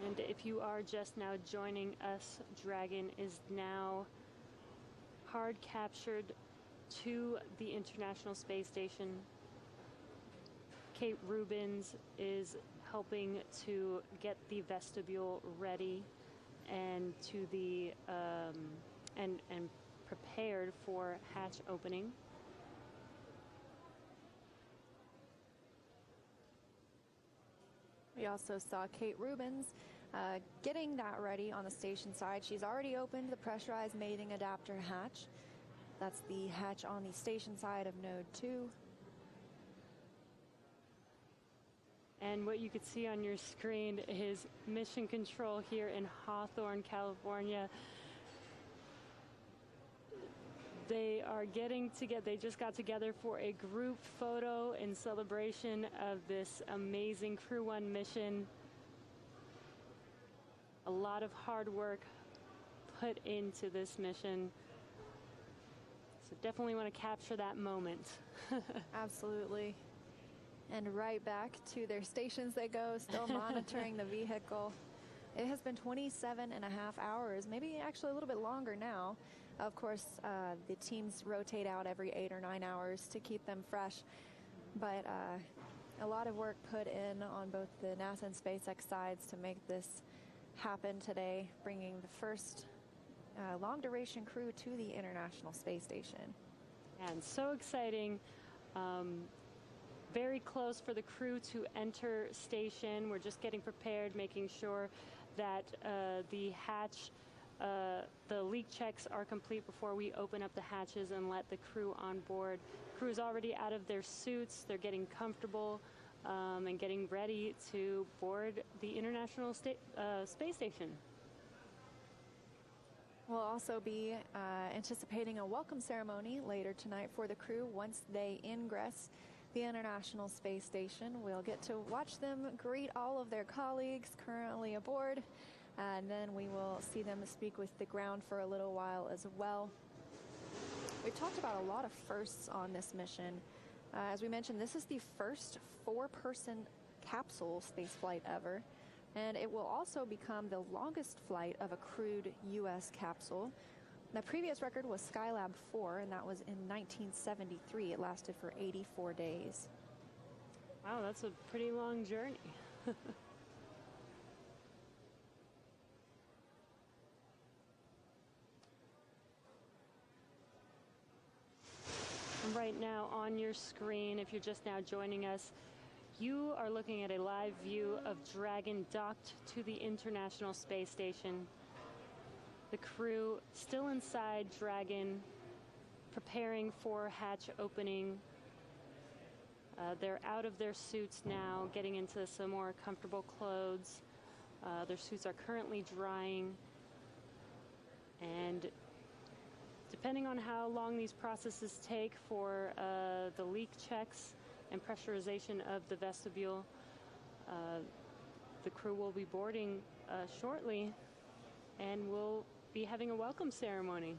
And if you are just now joining us, Dragon is now hard captured to the International Space Station. Kate Rubens is helping to get the vestibule ready and to the and prepared for hatch opening. We also saw Kate Rubens getting that ready on the station side. She's already opened the pressurized mating adapter hatch. That's the hatch on the station side of node 2. And what you could see on your screen is mission control here in Hawthorne, California. They are getting together. They just got together for a group photo in celebration of this amazing Crew 1 mission. A lot of hard work put into this mission. So definitely want to capture that moment. Absolutely. And right back to their stations they go, still monitoring the vehicle. It has been 27 and a half hours, maybe actually a little bit longer now. Of course, the teams rotate out every 8 or 9 hours to keep them fresh. But a lot of work put in on both the NASA and SpaceX sides to make this happen today, bringing the first long-duration crew to the International Space Station. And so exciting. Very close for the crew to enter station. We're just getting prepared, making sure that the hatch, the leak checks are complete before we open up the hatches and let the crew on board. Crew's already out of their suits. They're getting comfortable and getting ready to board the International Space Station. We'll also be anticipating a welcome ceremony later tonight for the crew once they ingress the International Space Station. We'll get to watch them greet all of their colleagues currently aboard, and then we will see them speak with the ground for a little while as well. We've talked about a lot of firsts on this mission. As we mentioned, this is the first 4-person capsule spaceflight ever, and it will also become the longest flight of a crewed U.S. capsule. The previous record was Skylab 4, and that was in 1973. It lasted for 84 days. Wow, that's a pretty long journey. Right now on your screen, if you're just now joining us, you are looking at a live view of Dragon docked to the International Space Station. The crew still inside Dragon, preparing for hatch opening. They're out of their suits now, getting into some more comfortable clothes. Their suits are currently drying. And depending on how long these processes take for the leak checks and pressurization of the vestibule, the crew will be boarding shortly, and we'll be having a welcome ceremony.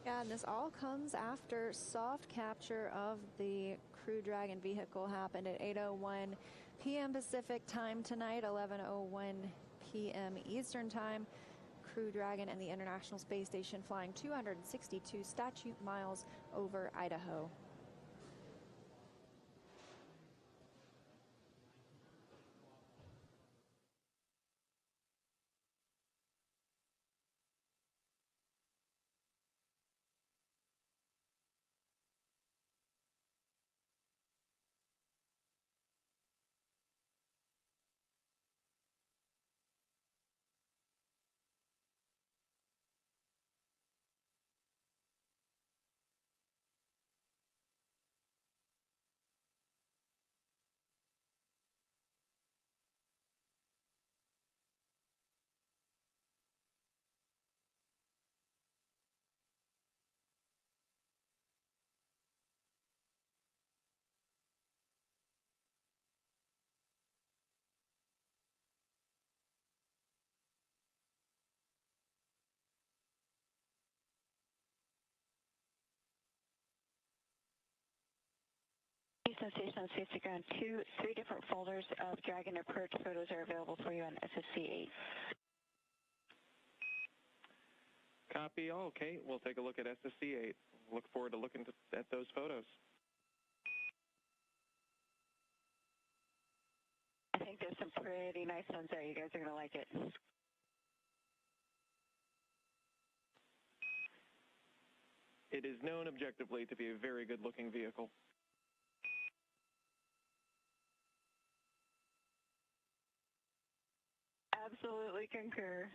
Yeah, and this all comes after soft capture of the Crew Dragon vehicle happened at 8:01 p.m. Pacific time tonight, 11:01 p.m. Eastern time. Crew Dragon and the International Space Station flying 262 statute miles over Idaho. Houston Station on Safety Ground 2, 3 different folders of Dragon approach photos are available for you on SSC 8. Copy. Oh, okay. We'll take a look at SSC 8. Look forward to looking at those photos. I think there's some pretty nice ones there. You guys are going to like it. It is known objectively to be a very good-looking vehicle. Absolutely concur.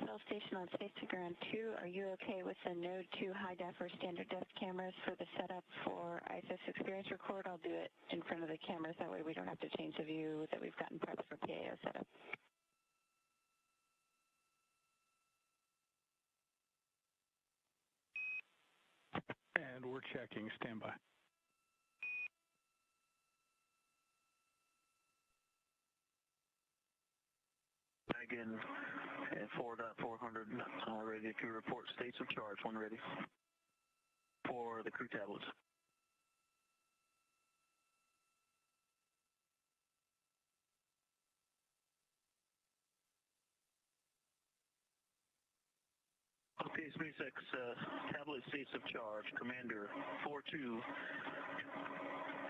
Cell station on Space to Ground 2, are you okay with the Node 2 high def or standard def cameras for the setup for ISS Experience Record? I'll do it in front of the cameras, that way we don't have to change the view that we've gotten prepped for PAO setup. And we're checking, standby. Again, at 4.400, ready to report states of charge when ready for the crew tablets. Okay, SpaceX tablet states of charge, Commander 42,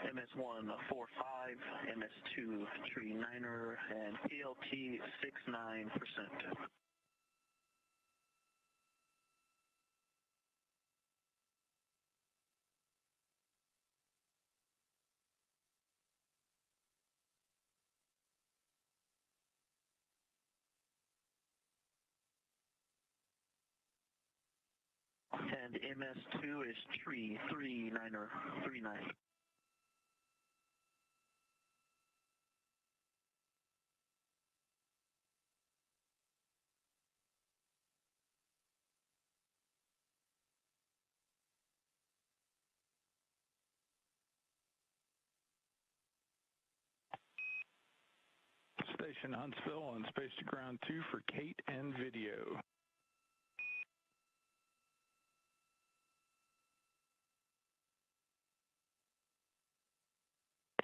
MS1 45, MS2 Tree 9er, and PLT 69%. And MS2 is Tree 39er, 39. Station Huntsville on Space to Ground 2 for Kate and video.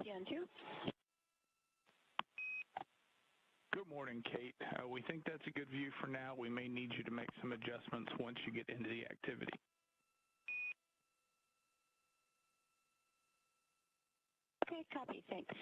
PN2. Good morning, Kate. We think that's a good view for now. We may need you to make some adjustments once you get into the activity. Okay, copy, thanks.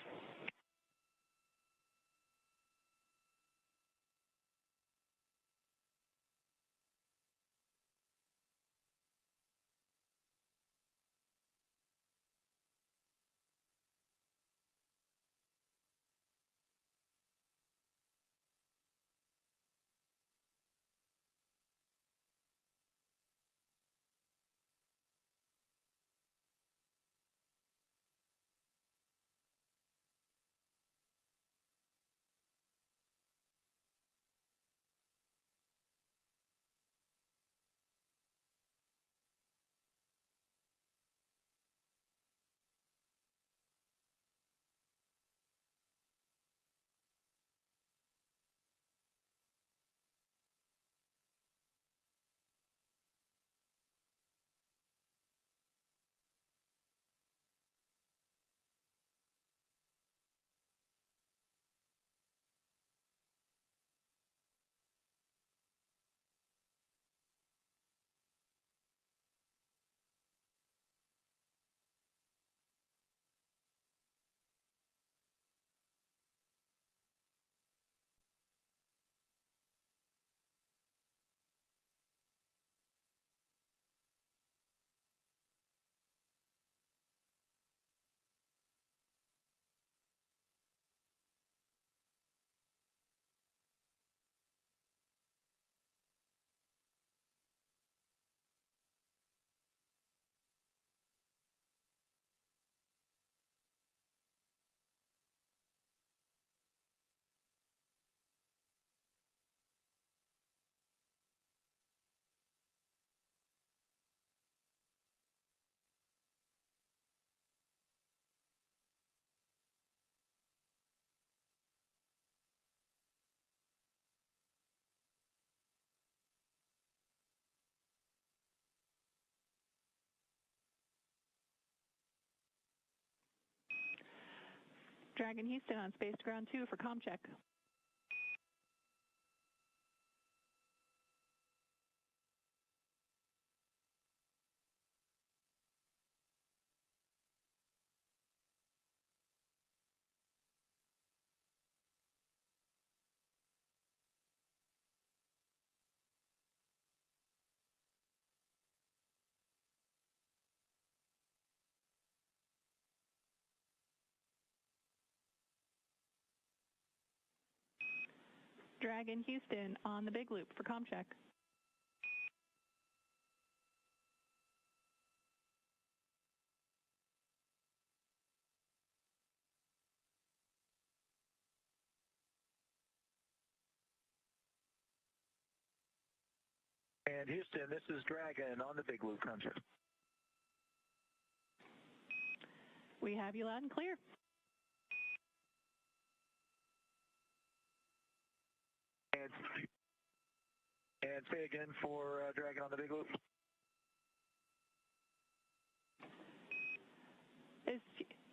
Dragon Houston on space to ground 2 for comm check. Dragon Houston on the big loop for comm check. And Houston, this is Dragon on the big loop concept. We have you loud and clear. And say again for Dragon on the big loop.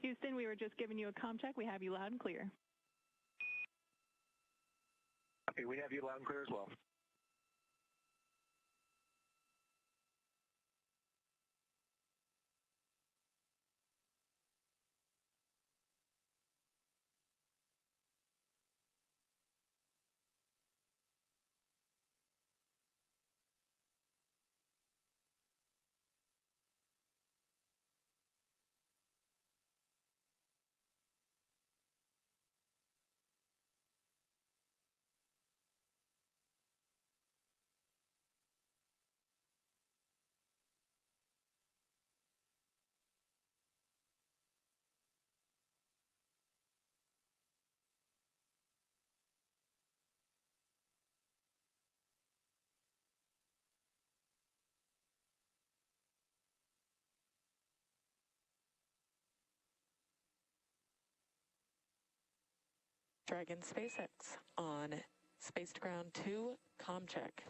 Houston, we were just giving you a comm check. We have you loud and clear. Okay, we have you loud and clear as well. Dragon SpaceX on space to ground 2, comm check.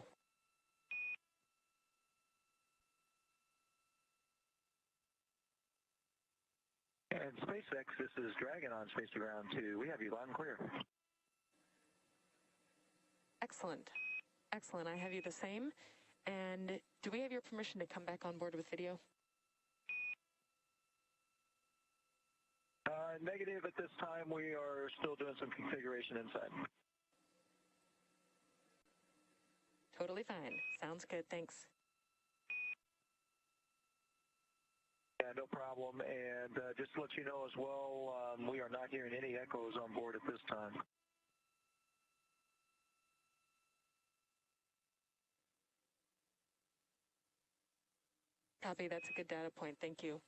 And SpaceX, this is Dragon on space to ground 2. We have you loud and clear. Excellent. Excellent. I have you the same. And do we have your permission to come back on board with video? Negative at this time. We are still doing some configuration inside. Totally fine. Sounds good. Thanks. Yeah, no problem. And just to let you know as well, we are not hearing any echoes on board at this time. Copy. That's a good data point. Thank you.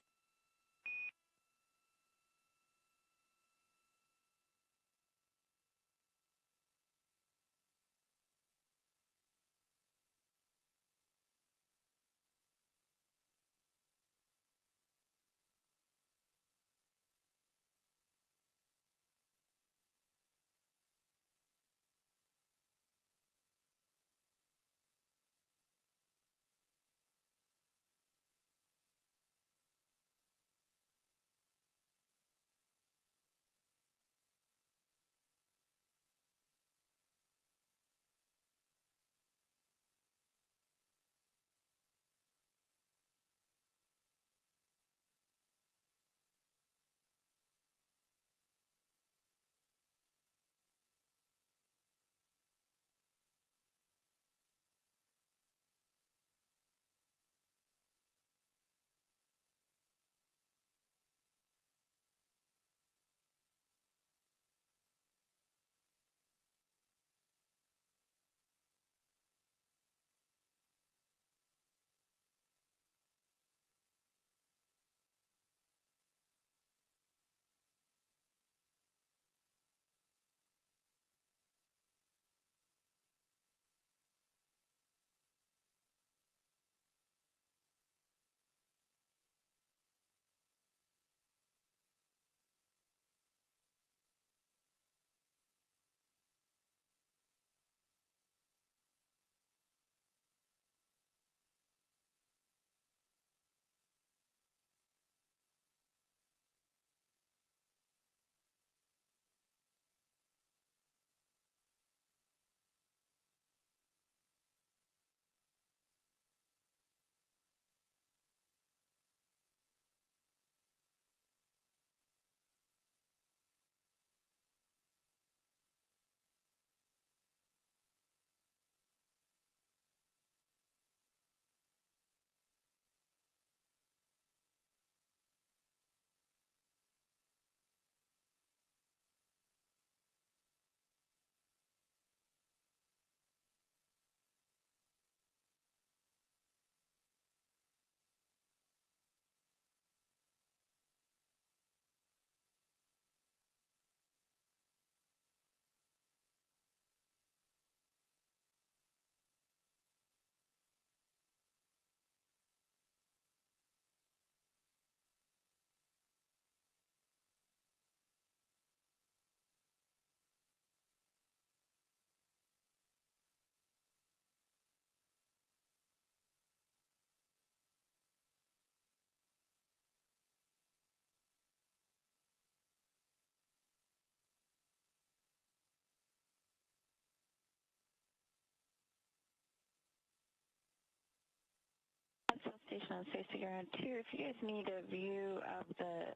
Pressurization on Space Ground 2. If you guys need a view of the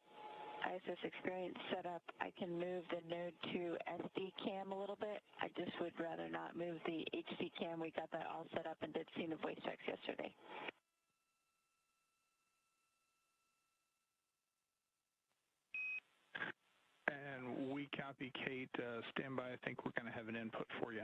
ISS experience setup, I can move the Node 2 SD cam a little bit. I just would rather not move the HD cam. We got that all set up and did scene of voice checks yesterday. And we copy, Kate. Stand by. I think we're going to have an input for you.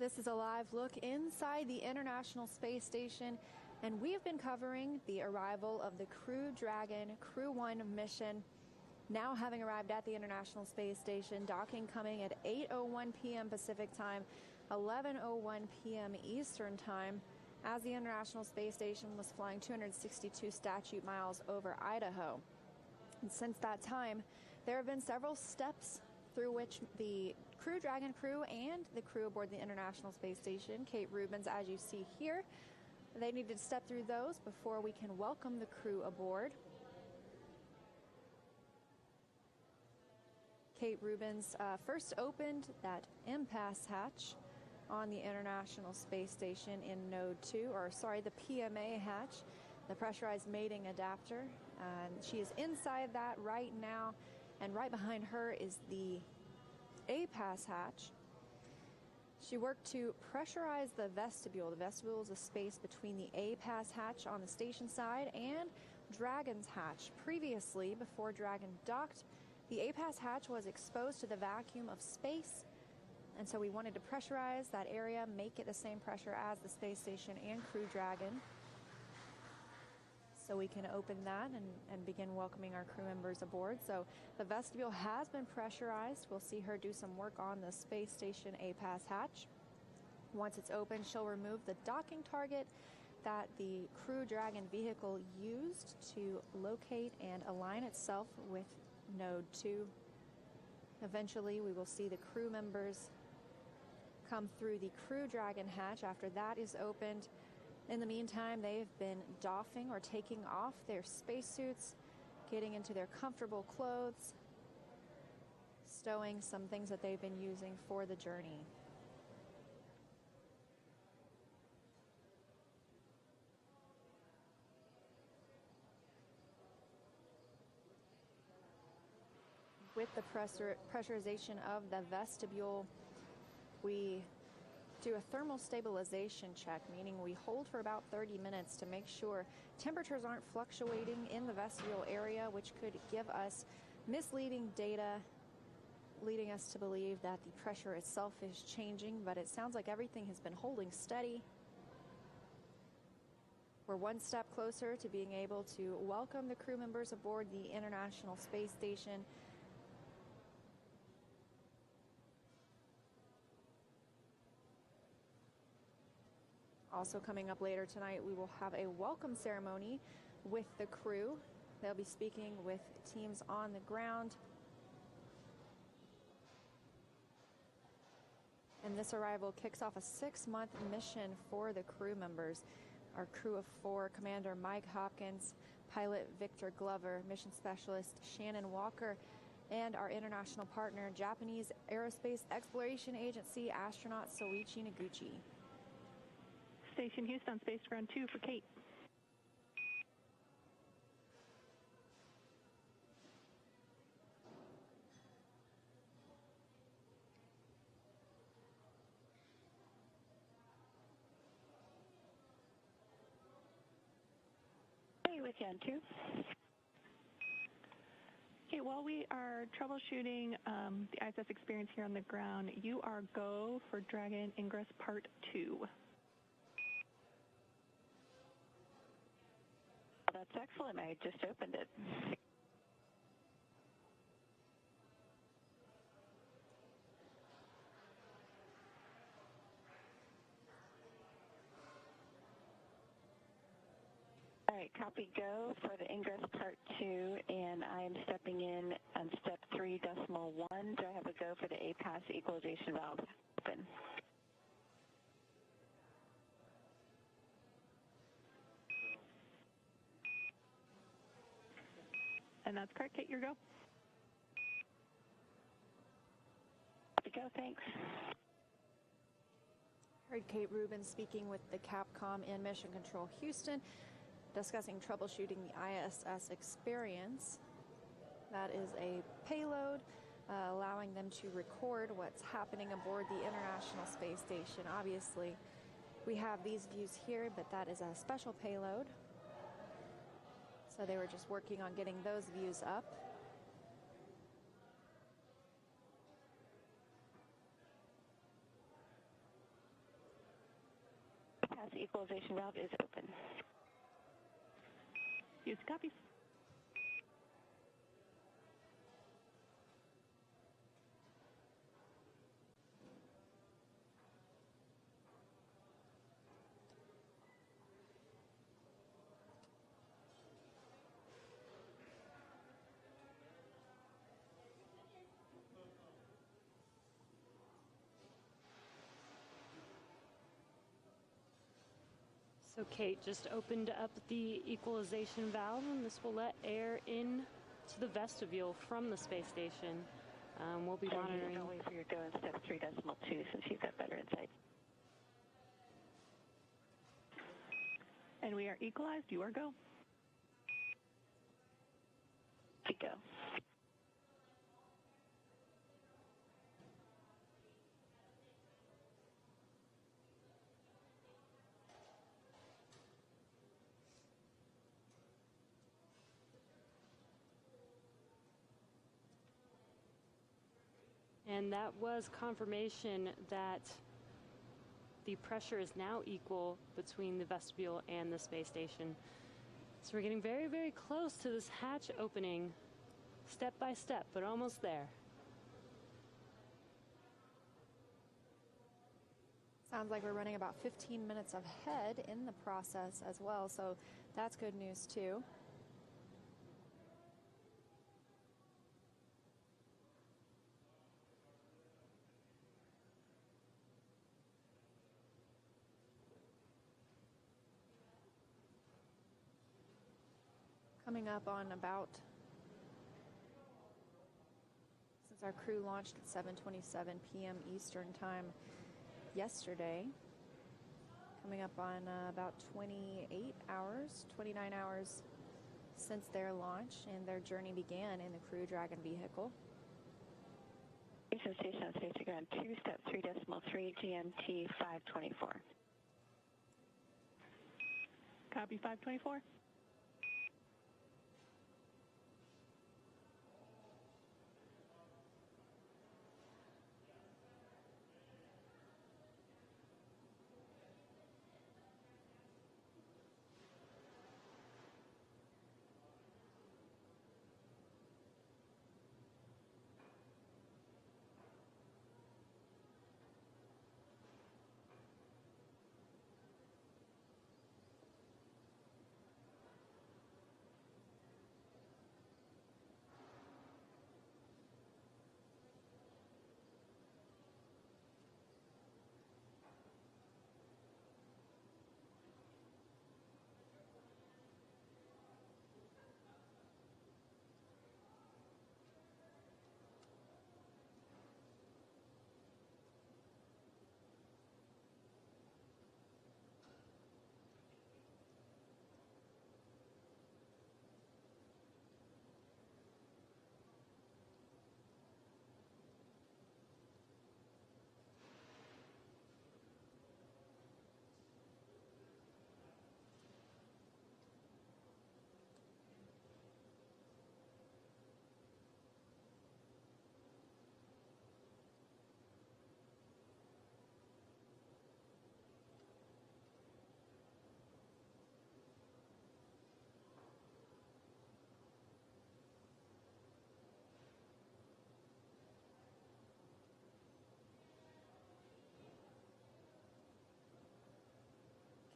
This is a live look inside the International Space Station, and we've been covering the arrival of the Crew Dragon Crew 1 mission. Now having arrived at the International Space Station, docking coming at 8:01 p.m. Pacific Time, 11:01 p.m. Eastern Time, as the International Space Station was flying 262 statute miles over Idaho. And since that time, there have been several steps through which the Crew Dragon crew and the crew aboard the International Space Station, Kate Rubins, as you see here, they needed to step through those before we can welcome the crew aboard. Kate Rubins first opened that impasse hatch on the International Space Station in Node 2, the PMA hatch, the pressurized mating adapter. She is inside that right now, and right behind her is the A-pass hatch. She worked to pressurize the vestibule. The vestibule is a space between the A-pass hatch on the station side and Dragon's hatch. Previously, before Dragon docked, the A-pass hatch was exposed to the vacuum of space, and so we wanted to pressurize that area, make it the same pressure as the space station and Crew Dragon. So we can open that and begin welcoming our crew members aboard. So the vestibule has been pressurized. We'll see her do some work on the space station A-pass hatch. Once it's open, she'll remove the docking target that the Crew Dragon vehicle used to locate and align itself with Node 2. Eventually, we will see the crew members come through the Crew Dragon hatch after that is opened. In the meantime, they've been doffing or taking off their spacesuits, getting into their comfortable clothes, stowing some things that they've been using for the journey. With the pressurization of the vestibule, we do a thermal stabilization check, meaning we hold for about 30 minutes to make sure temperatures aren't fluctuating in the vestibule area, which could give us misleading data, leading us to believe that the pressure itself is changing, but it sounds like everything has been holding steady. We're one step closer to being able to welcome the crew members aboard the International Space Station. Also coming up later tonight, we will have a welcome ceremony with the crew. They'll be speaking with teams on the ground. And this arrival kicks off a 6-month mission for the crew members. Our crew of 4, Commander Mike Hopkins, pilot Victor Glover, mission specialist Shannon Walker, and our international partner, Japanese Aerospace Exploration Agency astronaut Soichi Noguchi. Station Houston, Space Ground 2 for Kate. Hey, with you on 2. Okay, while we are troubleshooting the ISS experience here on the ground, you are go for Dragon Ingress Part 2. That's excellent. I just opened it. All right, copy go for the Ingress Part 2, and I'm stepping in on step 3.1. Do I have a go for the A-pass equalization valve open? And that's correct, Kate, your go. Copy go, thanks. Heard Kate Rubins speaking with the Capcom in Mission Control Houston, discussing troubleshooting the ISS experience. That is a payload allowing them to record what's happening aboard the International Space Station. Obviously, we have these views here, but that is a special payload. So they were just working on getting those views up. gas equalization valve is open. Use copy. So Kate just opened up the equalization valve, and this will let air in to the vestibule from the space station. We'll be monitoring. Don't wait for your go in step 3.2 since you've got better insight. And we are equalized. You are go. Go. And that was confirmation that the pressure is now equal between the vestibule and the space station. So we're getting very, very close to this hatch opening, step by step, but almost there. Sounds like we're running about 15 minutes ahead in the process as well, so that's good news too. Coming up on about, since our crew launched at 7:27 p.m. Eastern time yesterday, coming up on about 29 hours since their launch, and their journey began in the Crew Dragon vehicle. Station on Space Ground 2, step 3.3, GMT 524. Copy 524.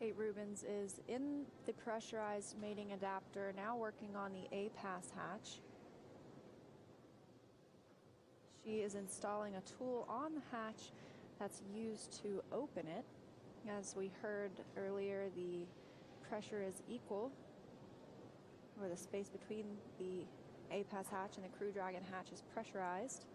Kate Rubens is in the pressurized mating adapter, now working on the A-pass hatch. She is installing a tool on the hatch that's used to open it. As we heard earlier, the pressure is equal, or the space between the A-pass hatch and the Crew Dragon hatch is pressurized.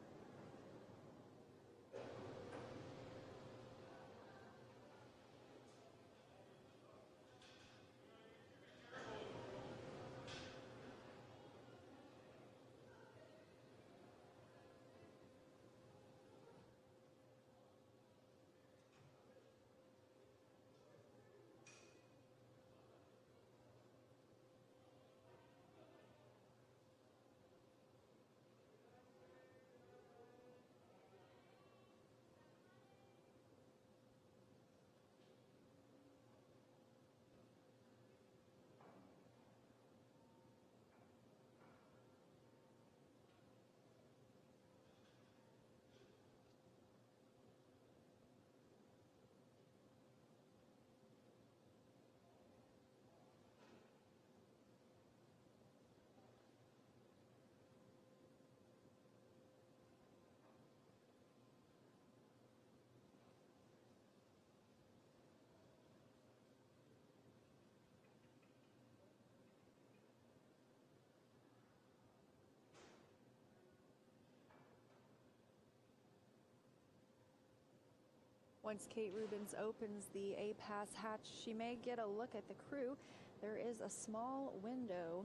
Once Kate Rubins opens the A-Pass hatch, she may get a look at the crew. There is a small window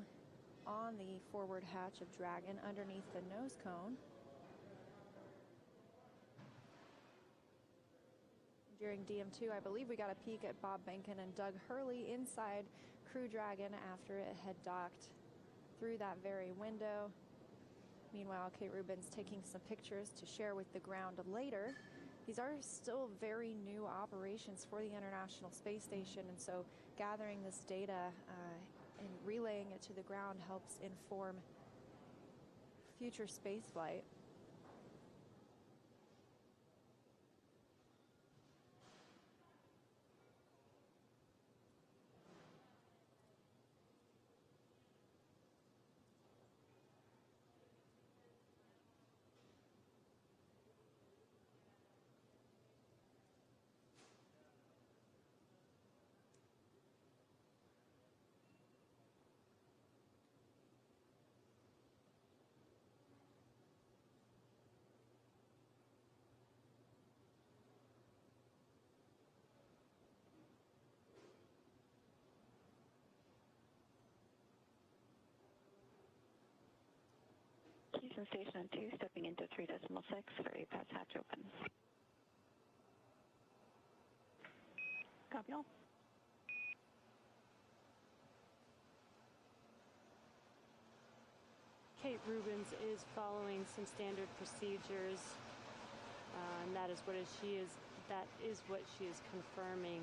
on the forward hatch of Dragon underneath the nose cone. During DM2, I believe we got a peek at Bob Benken and Doug Hurley inside Crew Dragon after it had docked through that very window. Meanwhile, Kate Rubins taking some pictures to share with the ground later. These are still very new operations for the International Space Station, and so gathering this data and relaying it to the ground helps inform future spaceflight. Houston Station 2, stepping into 3.6 for A-Pass hatch open. Copy all. Kate Rubins is following some standard procedures, and that is what she is confirming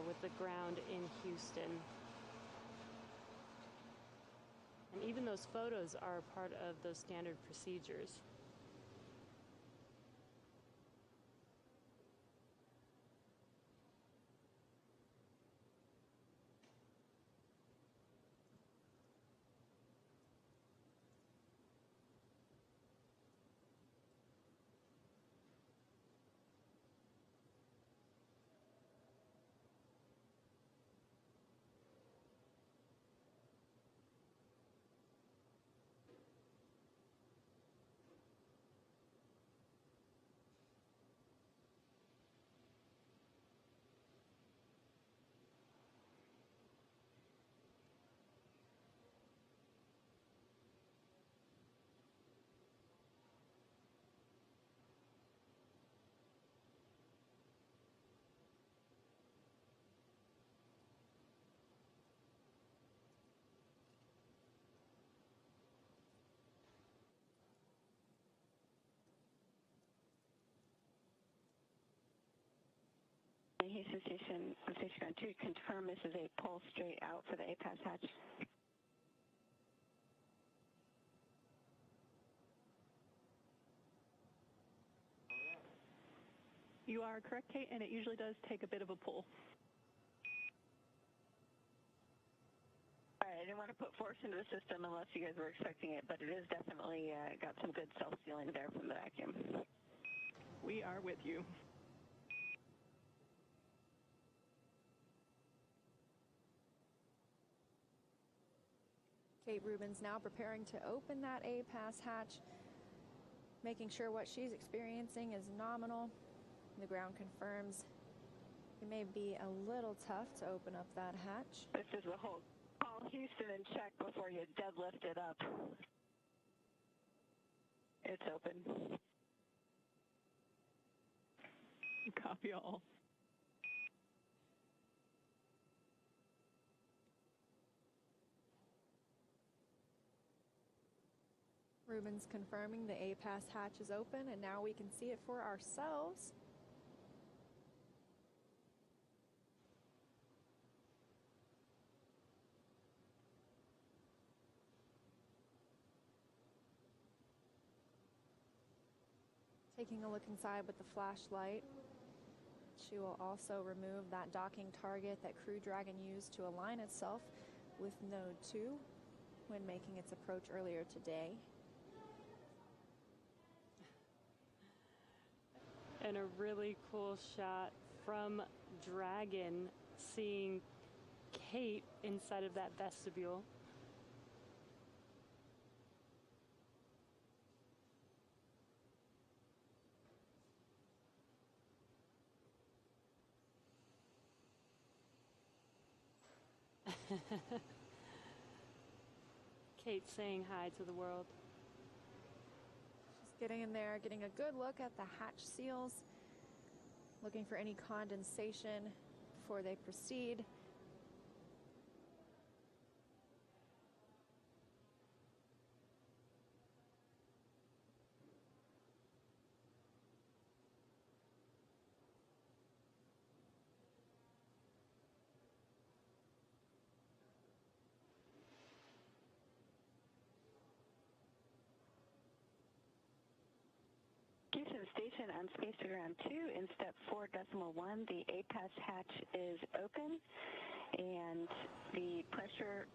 with the ground in Houston. And even those photos are part of those standard procedures. Houston Station 2, confirm this is a pull straight out for the A-Pass hatch. You are correct, Kate, and it usually does take a bit of a pull. All right, I didn't want to put force into the system unless you guys were expecting it, but it is definitely got some good self-sealing there from the vacuum. We are with you. Kate Rubins now preparing to open that A-Pass hatch, making sure what she's experiencing is nominal. The ground confirms it may be a little tough to open up that hatch. This is the whole call Houston and check before you deadlift it up. It's open. Copy all. Rubins confirming the A-Pass hatch is open, and now we can see it for ourselves. Taking a look inside with the flashlight. She will also remove that docking target that Crew Dragon used to align itself with Node 2 when making its approach earlier today. And a really cool shot from Dragon, seeing Kate inside of that vestibule. Kate saying hi to the world. She's getting in there, getting a good look at the hatch seals, looking for any condensation before they proceed. Houston Station on Space to Ground 2 in step 4.1, the APAS hatch is open, and the pressure,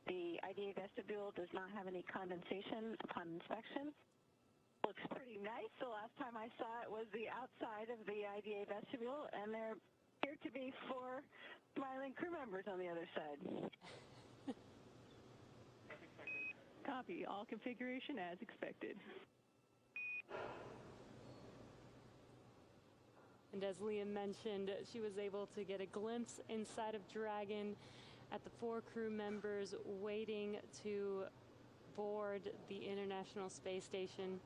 the IDA vestibule does not have any condensation upon inspection. Looks pretty nice. The last time I saw it was the outside of the IDA vestibule, and there appear to be 4 smiling crew members on the other side. Copy. All configuration as expected. And as Liam mentioned, she was able to get a glimpse inside of Dragon at the 4 crew members waiting to board the International Space Station.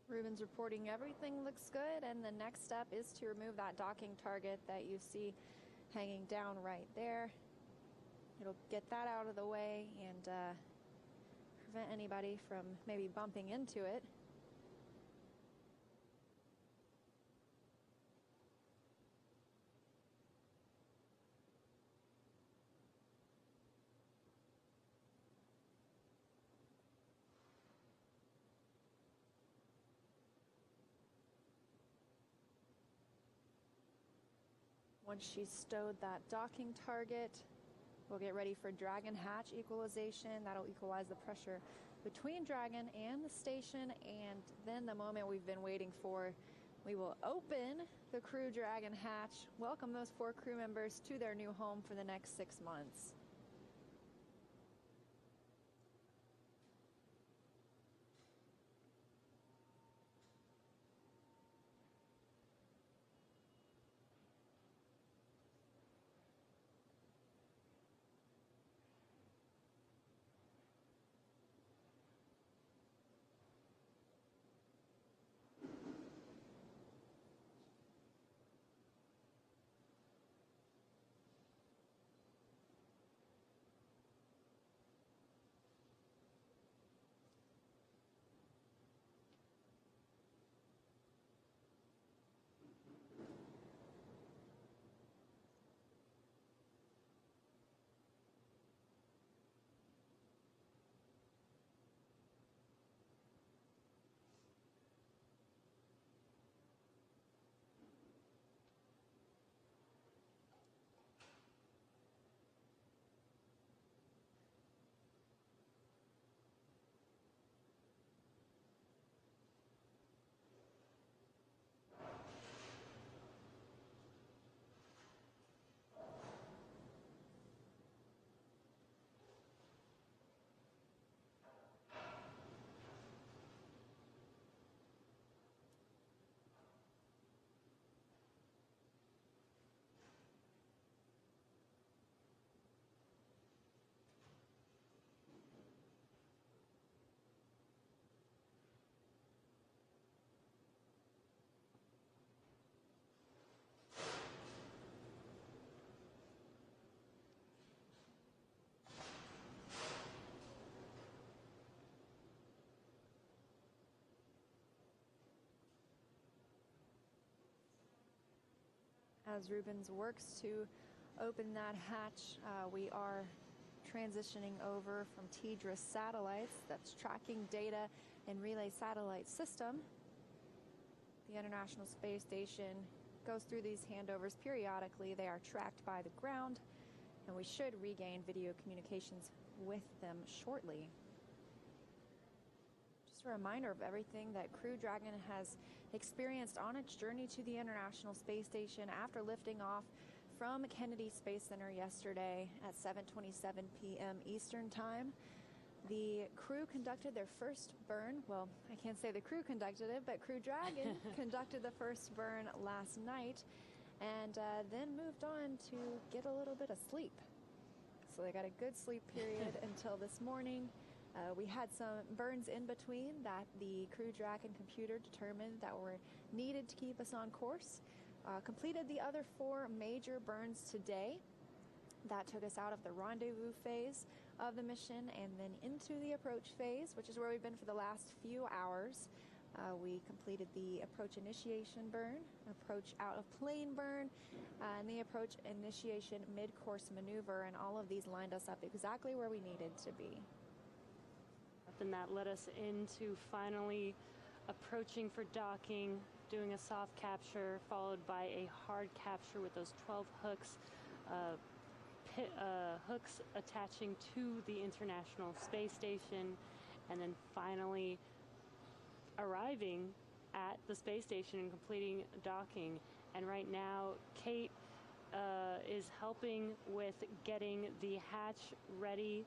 Ruben's reporting everything looks good, and the next step is to remove that docking target that you see hanging down right there. It'll get that out of the way and prevent anybody from maybe bumping into it. Once she's stowed that docking target, we'll get ready for Dragon hatch equalization. That'll equalize the pressure between Dragon and the station, and then the moment we've been waiting for, we will open the crew Dragon hatch, welcome those 4 crew members to their new home for the next 6 months. As Rubens works to open that hatch, we are transitioning over from TDRS satellites, that's tracking data and relay satellite system. The International Space Station goes through these handovers periodically. They are tracked by the ground, and we should regain video communications with them shortly. Just a reminder of everything that Crew Dragon has experienced on its journey to the International Space Station after lifting off from Kennedy Space Center yesterday at 7:27 p.m. Eastern Time. The crew conducted their first burn. Well, I can't say the crew conducted it, but Crew Dragon conducted the first burn last night and then moved on to get a little bit of sleep. So they got a good sleep period until this morning. We had some burns in between that the Crew Dragon computer determined that were needed to keep us on course. Completed the other 4 major burns today. That took us out of the rendezvous phase of the mission and then into the approach phase, which is where we've been for the last few hours. We completed the approach initiation burn, approach out of plane burn, and the approach initiation mid-course maneuver, and all of these lined us up exactly where we needed to be. And that led us into finally approaching for docking, doing a soft capture, followed by a hard capture with those 12 hooks. Hooks attaching to the International Space Station, and then finally arriving at the space station and completing docking. And right now, Kate is helping with getting the hatch ready,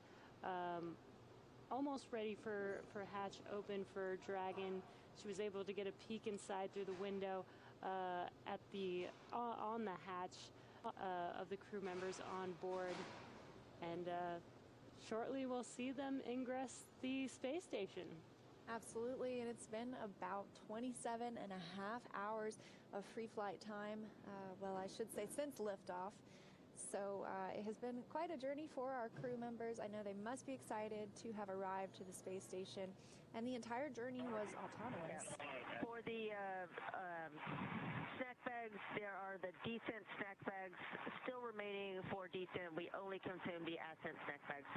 almost ready for hatch open for Dragon. She was able to get a peek inside through the window at the on the hatch of the crew members on board, and shortly we'll see them ingress the space station. Absolutely, and it's been about 27 and a half hours of free flight time, well, I should say since liftoff. So it has been quite a journey for our crew members. I know they must be excited to have arrived to the space station, and the entire journey was autonomous. For the snack bags, there are the decent snack bags still remaining for decent. We only consume the ascent snack bags.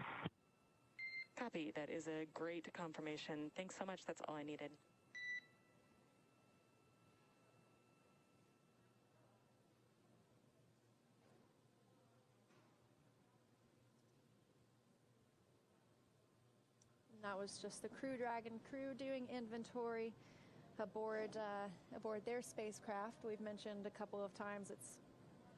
Copy. That is a great confirmation. Thanks so much. That's all I needed. That was just the Crew Dragon crew doing inventory aboard their spacecraft. We've mentioned a couple of times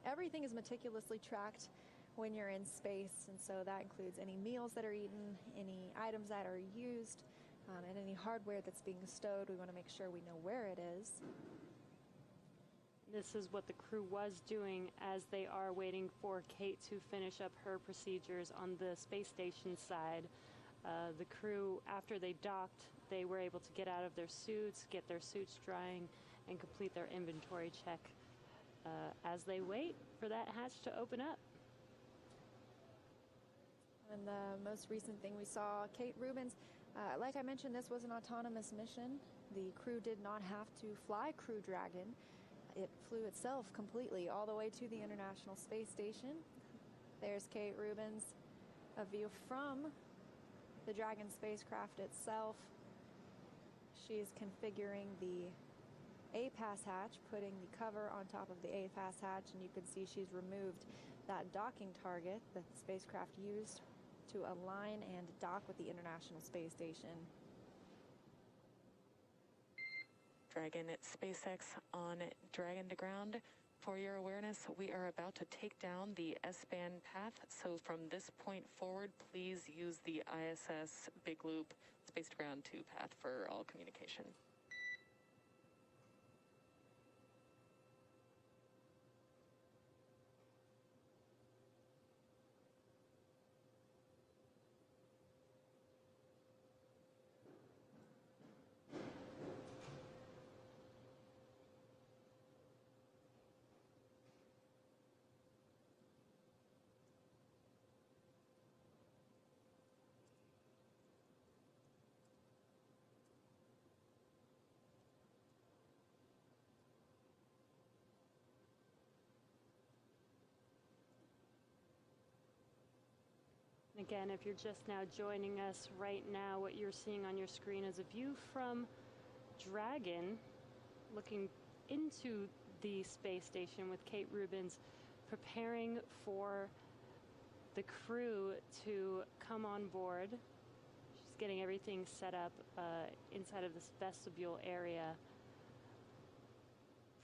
everything is meticulously tracked when you're in space, and so that includes any meals that are eaten, any items that are used, and any hardware that's being stowed. We want to make sure we know where it is. This is what the crew was doing as they are waiting for Kate to finish up her procedures on the space station side. The crew, after they docked, they were able to get out of their suits, get their suits drying, and complete their inventory check as they wait for that hatch to open up. And the most recent thing we saw, Kate Rubins, like I mentioned, this was an autonomous mission. The crew did not have to fly Crew Dragon. It flew itself completely all the way to the International Space Station. There's Kate Rubins, a view from the Dragon spacecraft itself. She's configuring the APAS hatch, putting the cover on top of the APAS hatch, and you can see she's removed that docking target that the spacecraft used to align and dock with the International Space Station. Dragon at SpaceX on Dragon to ground. For your awareness, we are about to take down the S-band path, so from this point forward, please use the ISS Big Loop Space to Ground 2 path for all communication. Again, if you're just now joining us right now, what you're seeing on your screen is a view from Dragon looking into the space station with Kate Rubins preparing for the crew to come on board. She's getting everything set up inside of this vestibule area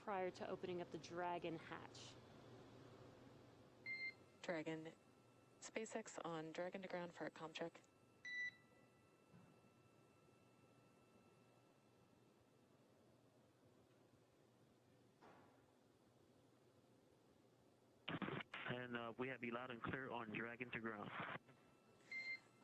prior to opening up the Dragon hatch. Dragon SpaceX on Dragon to ground for a comm check. we have you loud and clear on Dragon to ground.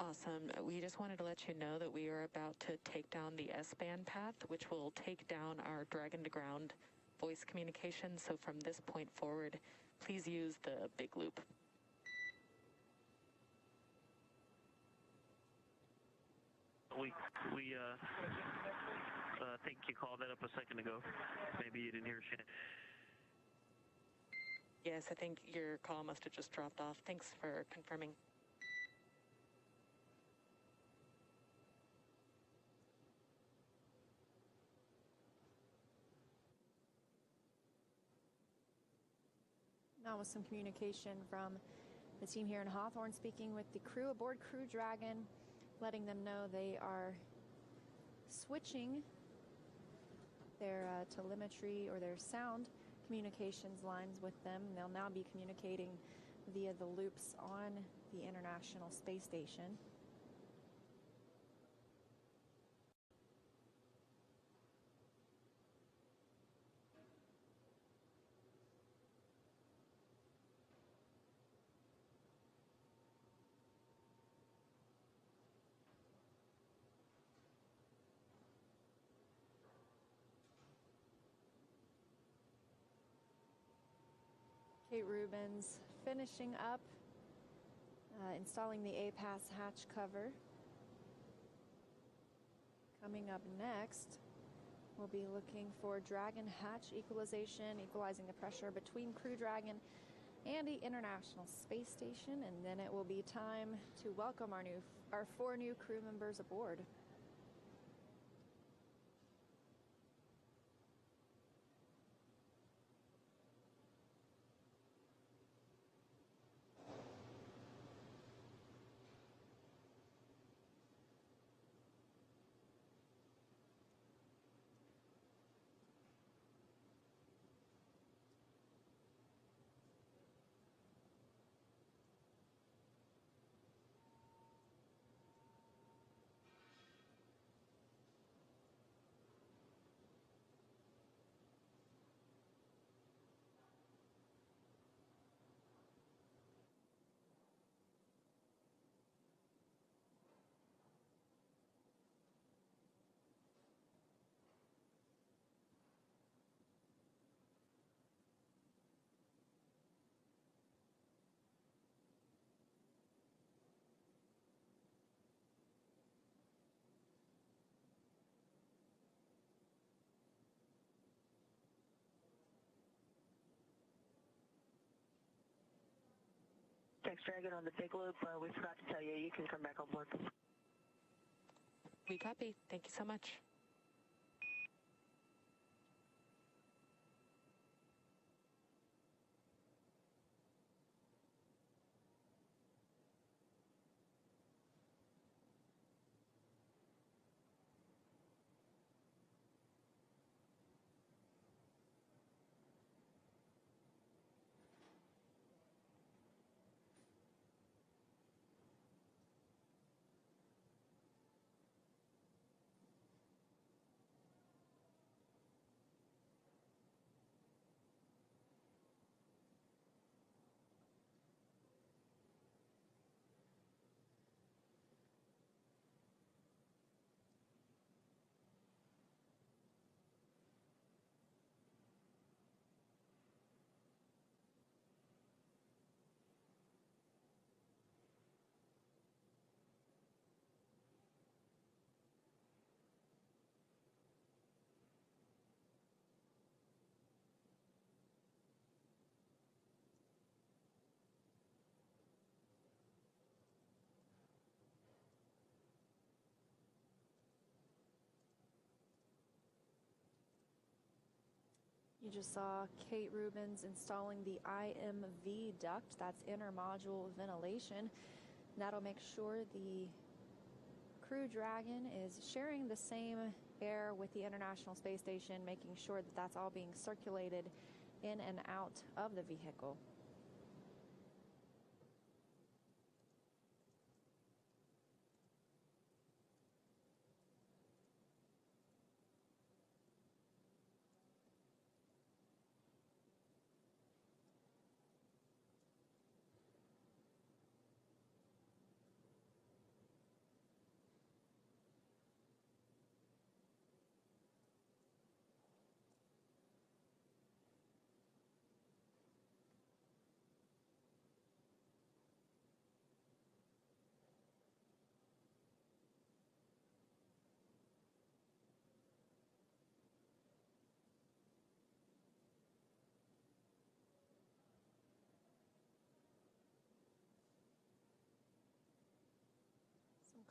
Awesome. We just wanted to let you know that we are about to take down the S-band path, which will take down our Dragon to ground voice communication. So from this point forward, please use the big loop. We think you called that up a second ago. Maybe you didn't hear shit. Yes, I think your call must have just dropped off. Thanks for confirming. Now with some communication from the team here in Hawthorne, speaking with the crew aboard Crew Dragon, letting them know they are switching their telemetry or their sound communications lines with them. They'll now be communicating via the loops on the International Space Station. Kate Rubens finishing up installing the APAS hatch cover. Coming up next, we'll be looking for Dragon hatch equalization, equalizing the pressure between Crew Dragon and the International Space Station, and then it will be time to welcome our 4 new crew members aboard. Thanks, Dragon, on the big loop. We forgot to tell you, you can come back on board. We copy. Thank you so much. You just saw Kate Rubens installing the IMV duct, that's intermodule ventilation. That'll make sure the Crew Dragon is sharing the same air with the International Space Station, making sure that that's all being circulated in and out of the vehicle.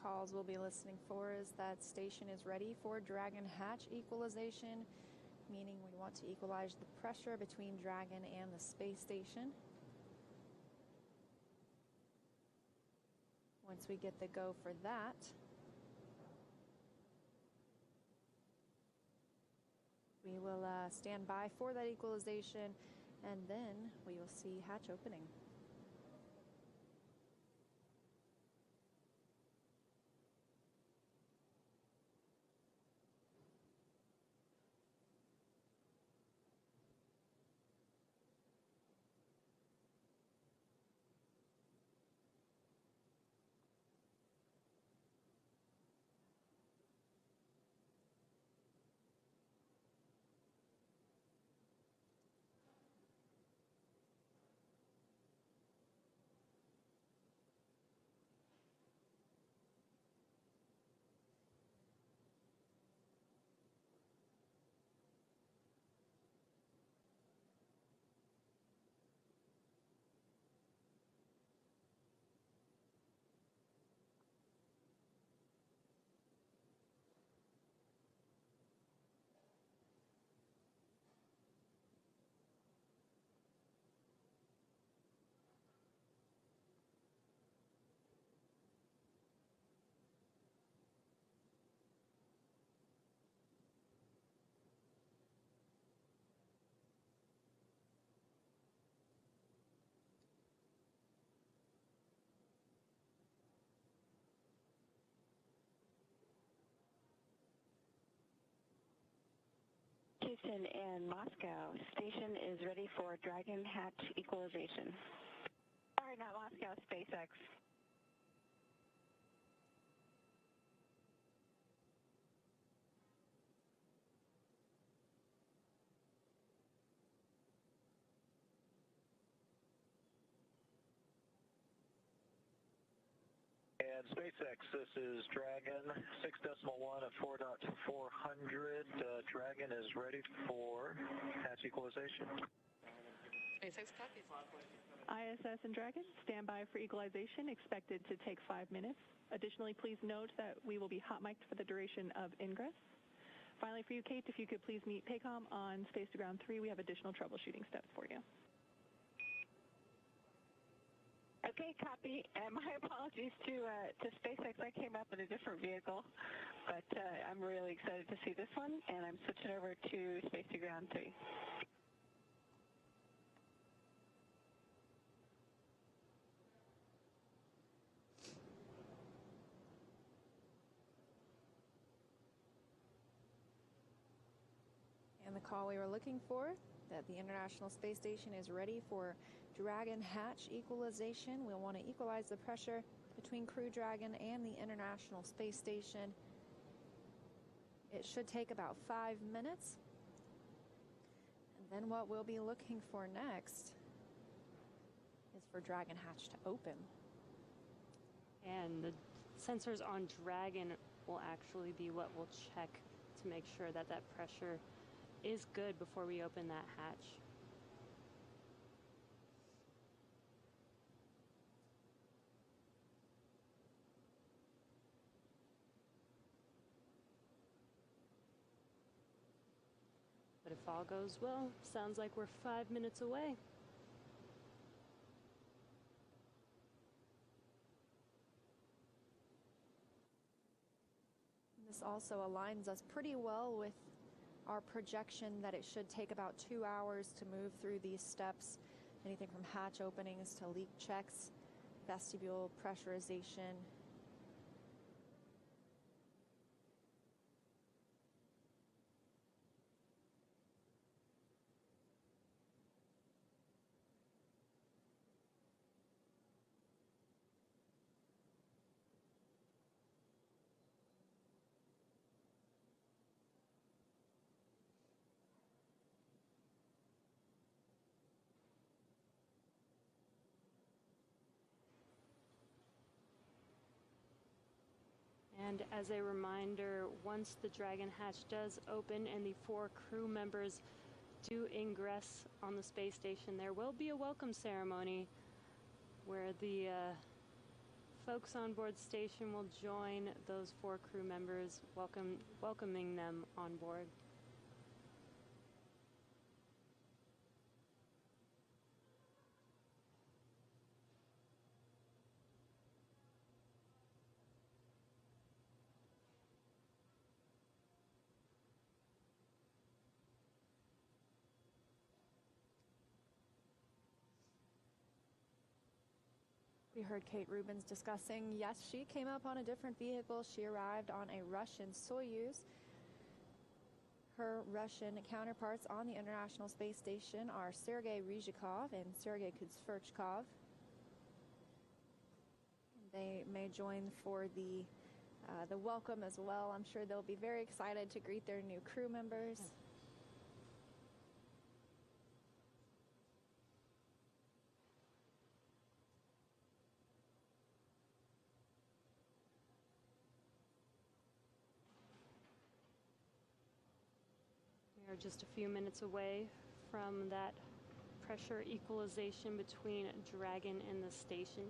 calls we'll be listening for is that station is ready for Dragon hatch equalization, meaning we want to equalize the pressure between Dragon and the space station. Once we get the go for that, we will stand by for that equalization, and then we will see hatch opening. Houston and Moscow, station is ready for Dragon hatch equalization. Sorry, not Moscow, SpaceX. And SpaceX, this is Dragon, 6.1 at 4.400. Dragon is ready for hatch equalization. SpaceX copies. ISS and Dragon, stand by for equalization, expected to take 5 minutes. Additionally, please note that we will be hot mic'd for the duration of ingress. Finally, for you, Kate, if you could please meet PACOM on Space to Ground 3, we have additional troubleshooting steps for you. Okay, copy. And my apologies to SpaceX. I came up in a different vehicle, but I'm really excited to see this one, and I'm switching over to Space to Ground 3. And the call we were looking for, that the International Space Station is ready for Dragon hatch equalization. We'll want to equalize the pressure between Crew Dragon and the International Space Station. It should take about 5 minutes. And then what we'll be looking for next is for Dragon hatch to open. And the sensors on Dragon will actually be what we'll check to make sure that that pressure is good before we open that hatch. But if all goes well, sounds like we're 5 minutes away. This also aligns us pretty well with our projection that it should take about 2 hours to move through these steps, anything from hatch openings to leak checks, vestibule pressurization. And as a reminder, once the Dragon hatch does open and the 4 crew members do ingress on the space station, there will be a welcome ceremony where the folks on board station will join those 4 crew members, welcoming them on board. We heard Kate Rubins discussing, yes, she came up on a different vehicle. She arrived on a Russian Soyuz. Her Russian counterparts on the International Space Station are Sergei Ryzhikov and Sergei Kutsverchkov. They may join for the welcome as well. I'm sure they'll be very excited to greet their new crew members. We are just a few minutes away from that pressure equalization between Dragon and the station.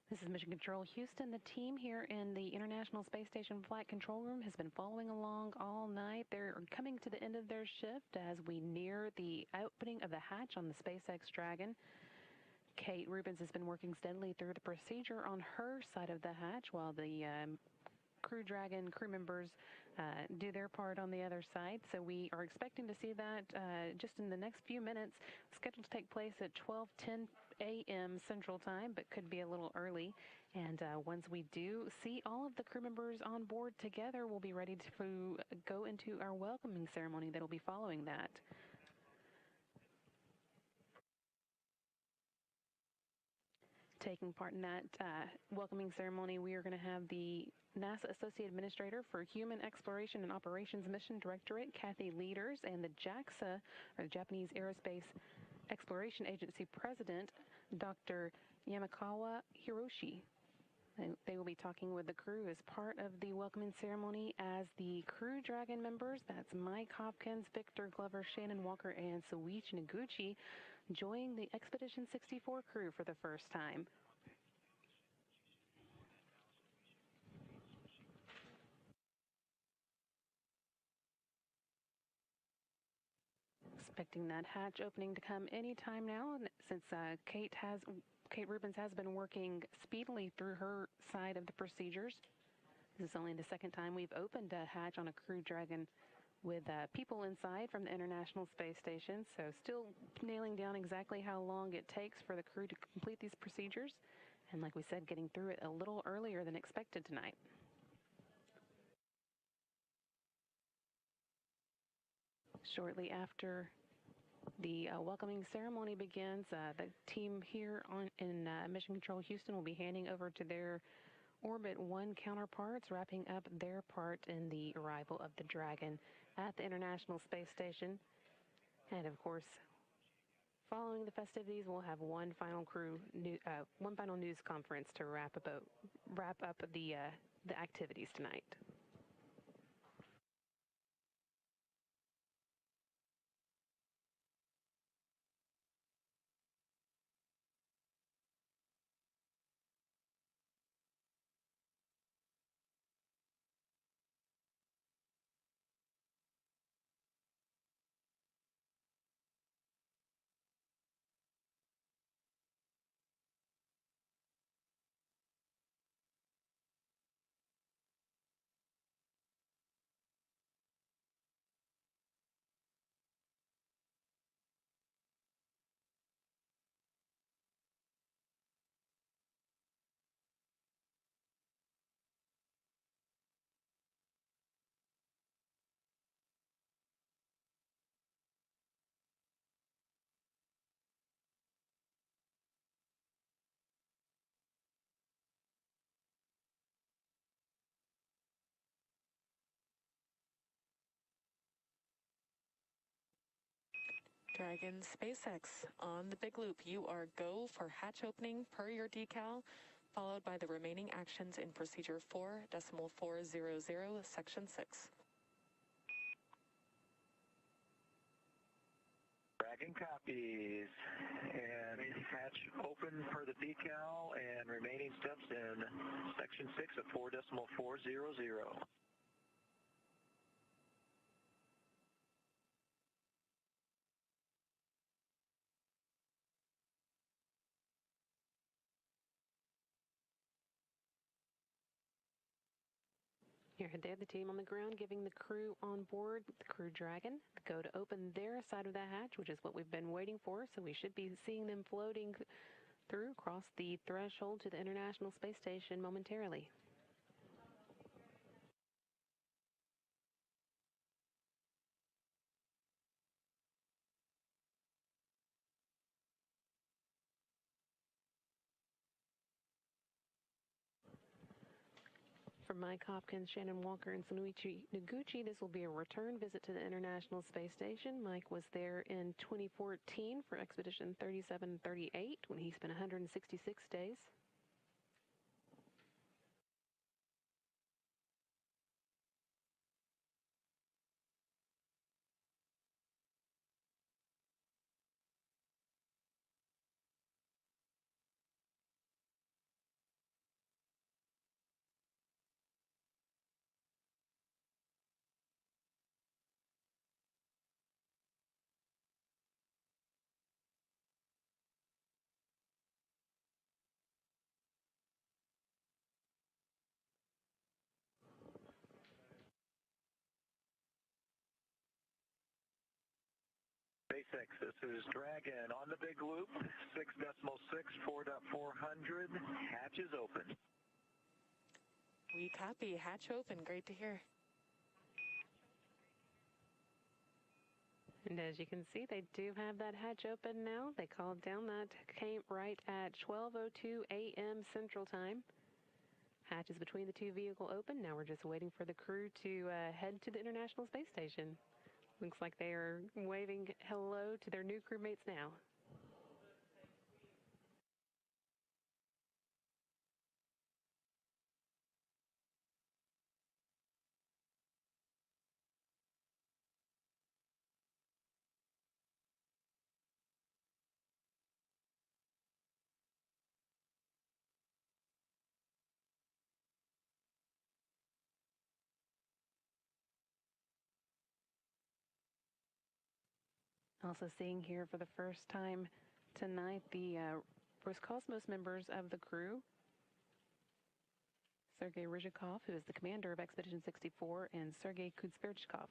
This is Mission Control Houston. The team here in the International Space Station Flight Control Room has been following along all night. They're coming to the end of their shift as we near the opening of the hatch on the SpaceX Dragon. Kate Rubins has been working steadily through the procedure on her side of the hatch while the Crew Dragon crew members do their part on the other side. So we are expecting to see that just in the next few minutes. Scheduled to take place at 12:10 a.m. Central Time, but could be a little early. And once we do see all of the crew members on board together, we'll be ready to go into our welcoming ceremony that will be following that. Taking part in that welcoming ceremony, we are going to have the NASA Associate Administrator for Human Exploration and Operations Mission Directorate, Kathy Leaders, and the JAXA, or the Japanese Aerospace Exploration Agency President, Dr. Yamakawa Hiroshi. They will be talking with the crew as part of the welcoming ceremony as the Crew Dragon members, that's Mike Hopkins, Victor Glover, Shannon Walker, and Soichi Noguchi, join the Expedition 64 crew for the first time. Expecting that hatch opening to come anytime now, since Kate Rubens has been working speedily through her side of the procedures. This is only the second time we've opened a hatch on a Crew Dragon with people inside from the International Space Station, so still nailing down exactly how long it takes for the crew to complete these procedures. And like we said, getting through it a little earlier than expected tonight. Shortly after the welcoming ceremony begins, the team here in Mission Control Houston will be handing over to their Orbit 1 counterparts, wrapping up their part in the arrival of the Dragon at the International Space Station. And of course, following the festivities, we'll have one final news conference to wrap up the activities tonight. Dragon SpaceX on the big loop. You are go for hatch opening per your decal, followed by the remaining actions in procedure 4.400, section 6. Dragon copies. And hatch open per the decal and remaining steps in section 6 of 4.400. Here, there, the team on the ground giving the crew on board, the Crew Dragon, the go to open their side of the hatch, which is what we've been waiting for. So we should be seeing them floating through across the threshold to the International Space Station momentarily. For Mike Hopkins, Shannon Walker, and Soichi Noguchi, this will be a return visit to the International Space Station. Mike was there in 2014 for Expedition 3738 when he spent 166 days. SpaceX, this is Dragon on the big loop, 6.6, 4.400, hatch is open. We copy, hatch open, great to hear. And as you can see, they do have that hatch open now. They called down that came right at 12:02 a.m. Central Time. Hatches between the two vehicles open. Now we're just waiting for the crew to head to the International Space Station. Looks like they are waving hello to their new crewmates now. Also seeing here for the first time tonight the Roscosmos members of the crew. Sergei Ryzhikov, who is the commander of Expedition 64, and Sergei Kudzverchkov.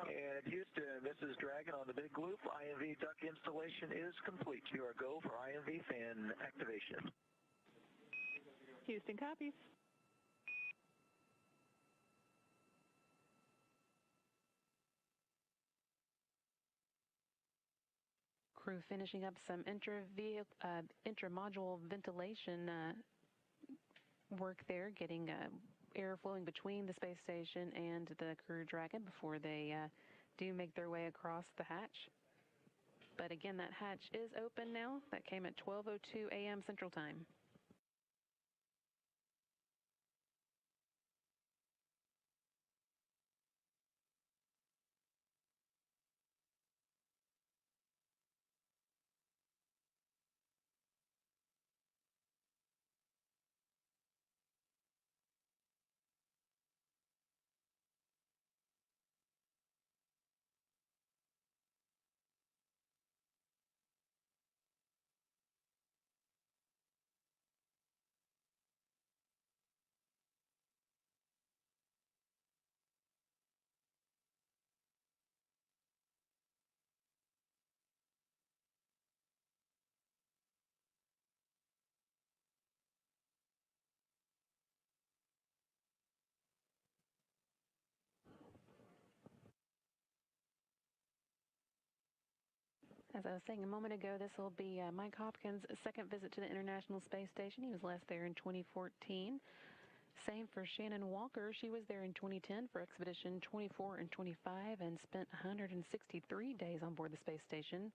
And Houston, this is Dragon on the Big Loop. IMV duct installation is complete. You are go for IMV fan activation. Houston copies. Crew finishing up some intra-module ventilation work there, getting air flowing between the space station and the Crew Dragon before they do make their way across the hatch. But again, that hatch is open now. That came at 12:02 a.m. Central Time. As I was saying a moment ago, this will be Mike Hopkins' second visit to the International Space Station. He was last there in 2014. Same for Shannon Walker. She was there in 2010 for Expedition 24 and 25 and spent 163 days on board the space station.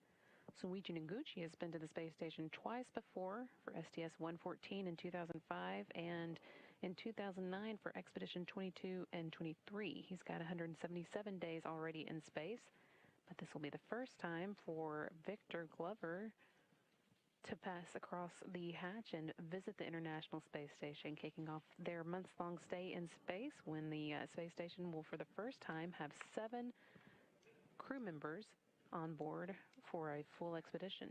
Soichi Noguchi has been to the space station twice before for STS-114 in 2005 and in 2009 for Expedition 22 and 23. He's got 177 days already in space. But this will be the first time for Victor Glover to pass across the hatch and visit the International Space Station, kicking off their months-long stay in space when the space station will for the first time have 7 crew members on board for a full expedition.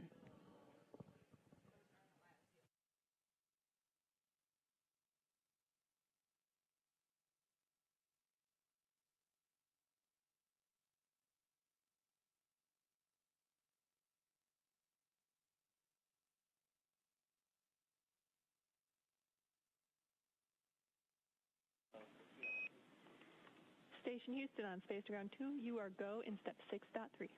Station Houston on Space to Ground 2, you are go in step 6.3.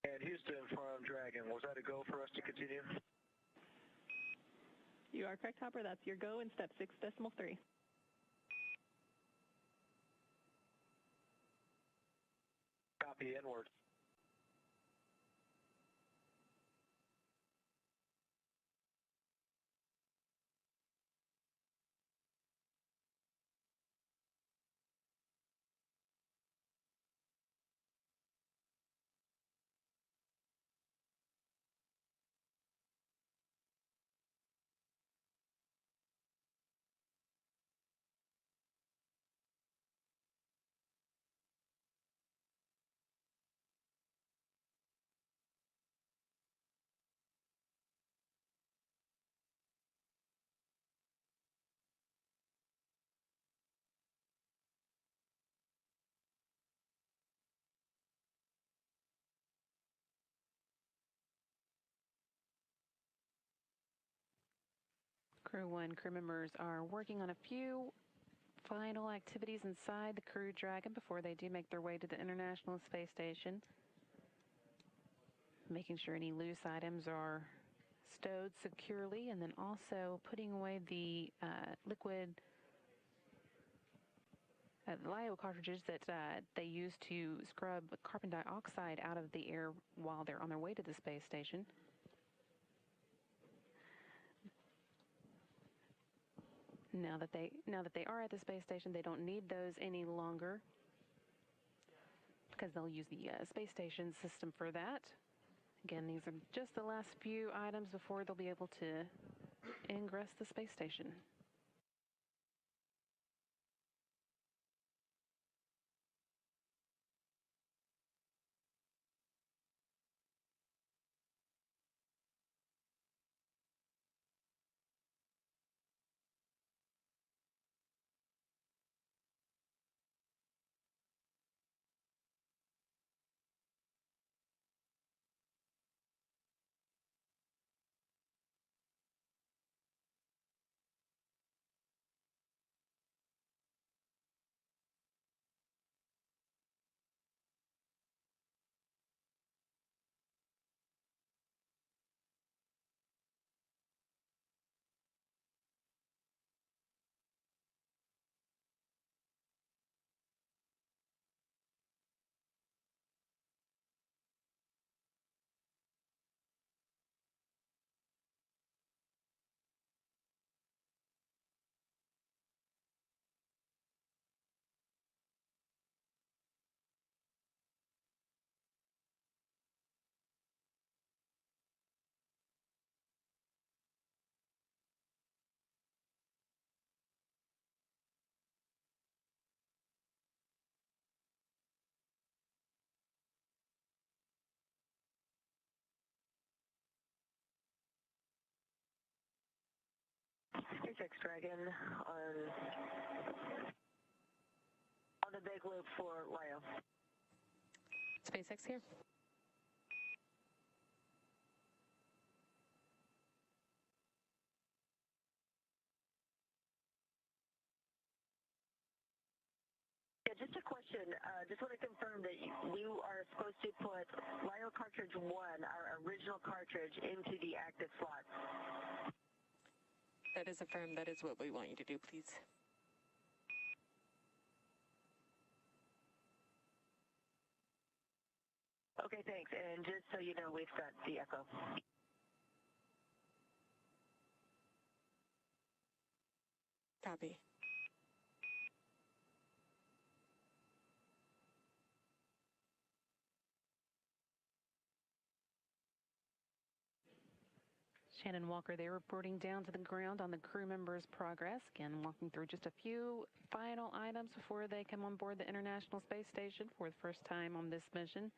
And Houston from Dragon, was that a go for us to continue? You are correct, Hopper. That's your go in step 6.3. Copy inward. Crew 1 crew members are working on a few final activities inside the Crew Dragon before they do make their way to the International Space Station. Making sure any loose items are stowed securely, and then also putting away the liquid LiO cartridges that they use to scrub carbon dioxide out of the air while they're on their way to the space station. Now that they are at the space station, they don't need those any longer because they'll use the space station system for that. Again, these are just the last few items before they'll be able to ingress the space station. SpaceX Dragon on the big loop for LiO. SpaceX here. Yeah, just a question. Just want to confirm that you are supposed to put LiO cartridge 1, our original cartridge, into the active slot. That is affirmed. That is what we want you to do, please. Okay, thanks. And just so you know, we've got the echo. Copy. Shannon Walker there reporting down to the ground on the crew members' progress. Again, walking through just a few final items before they come on board the International Space Station for the first time on this mission.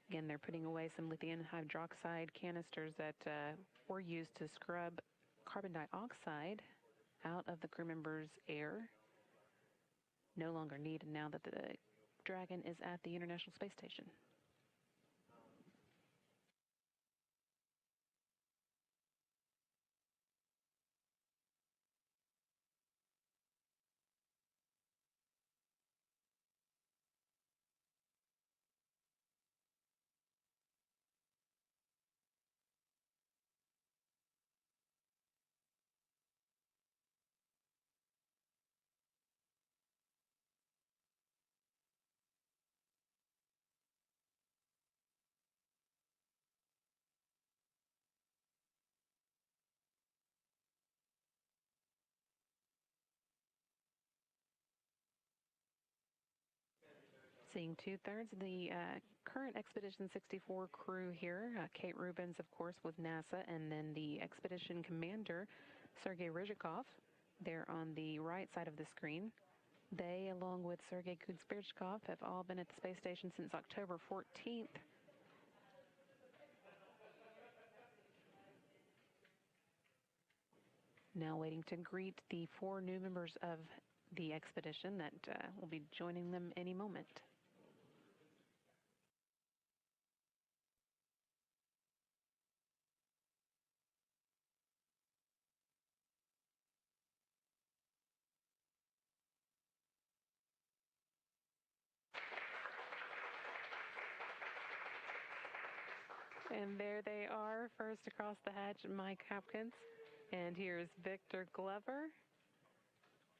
Again, they're putting away some lithium hydroxide canisters that were used to scrub carbon dioxide out of the crew members' air. No longer needed now that the Dragon is at the International Space Station. Seeing two-thirds of the current Expedition 64 crew here. Kate Rubins, of course, with NASA, and then the Expedition Commander, Sergei Ryzhikov, there on the right side of the screen. They, along with Sergei Kuzberchkov, have all been at the space station since October 14th. Now waiting to greet the 4 new members of the expedition that will be joining them any moment. And there they are, first across the hatch, Mike Hopkins. And here's Victor Glover.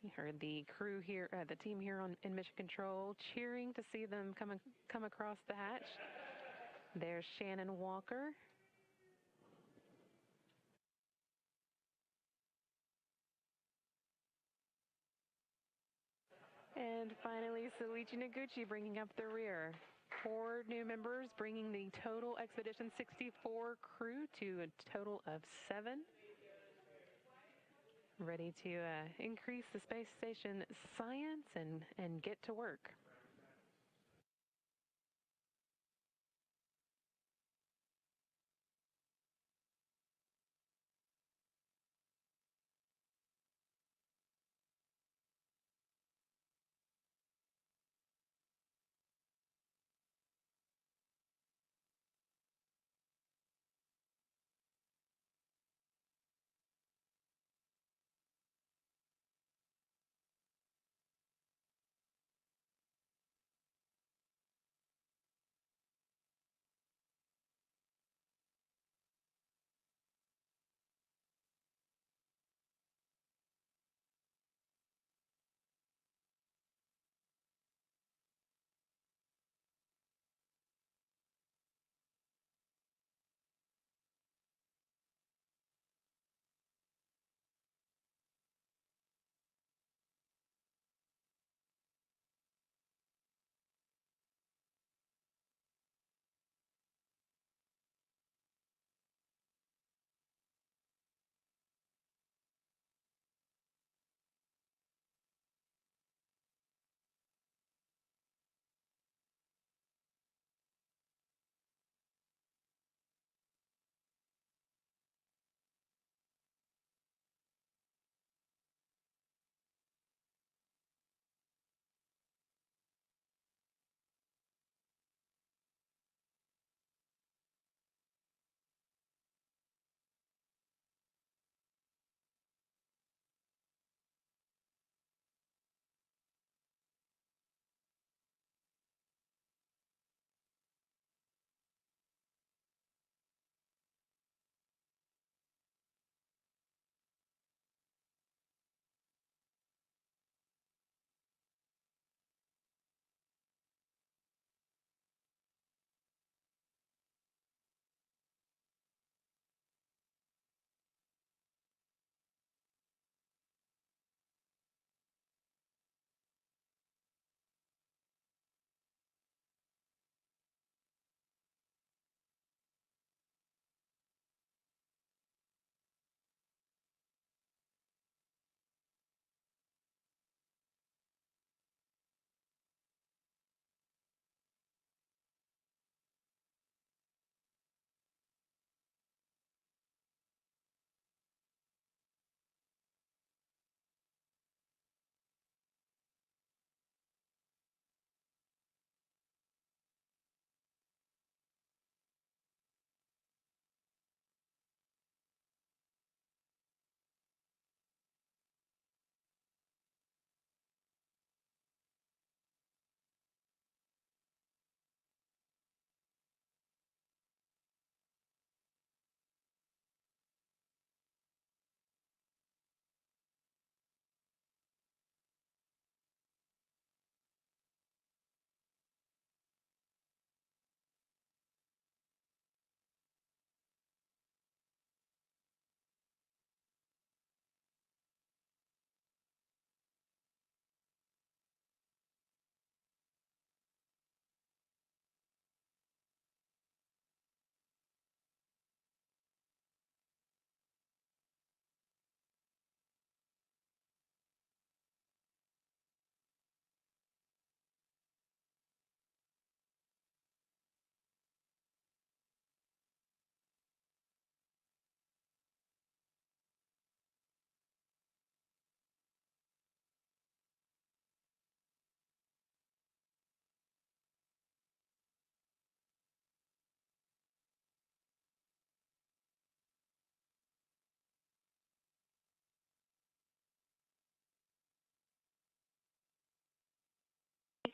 You heard the crew here, the team here in Mission Control cheering to see them come across the hatch. There's Shannon Walker. And finally, Soichi Noguchi bringing up the rear. 4 new members, bringing the total Expedition 64 crew to a total of 7. Ready to increase the space station science and get to work.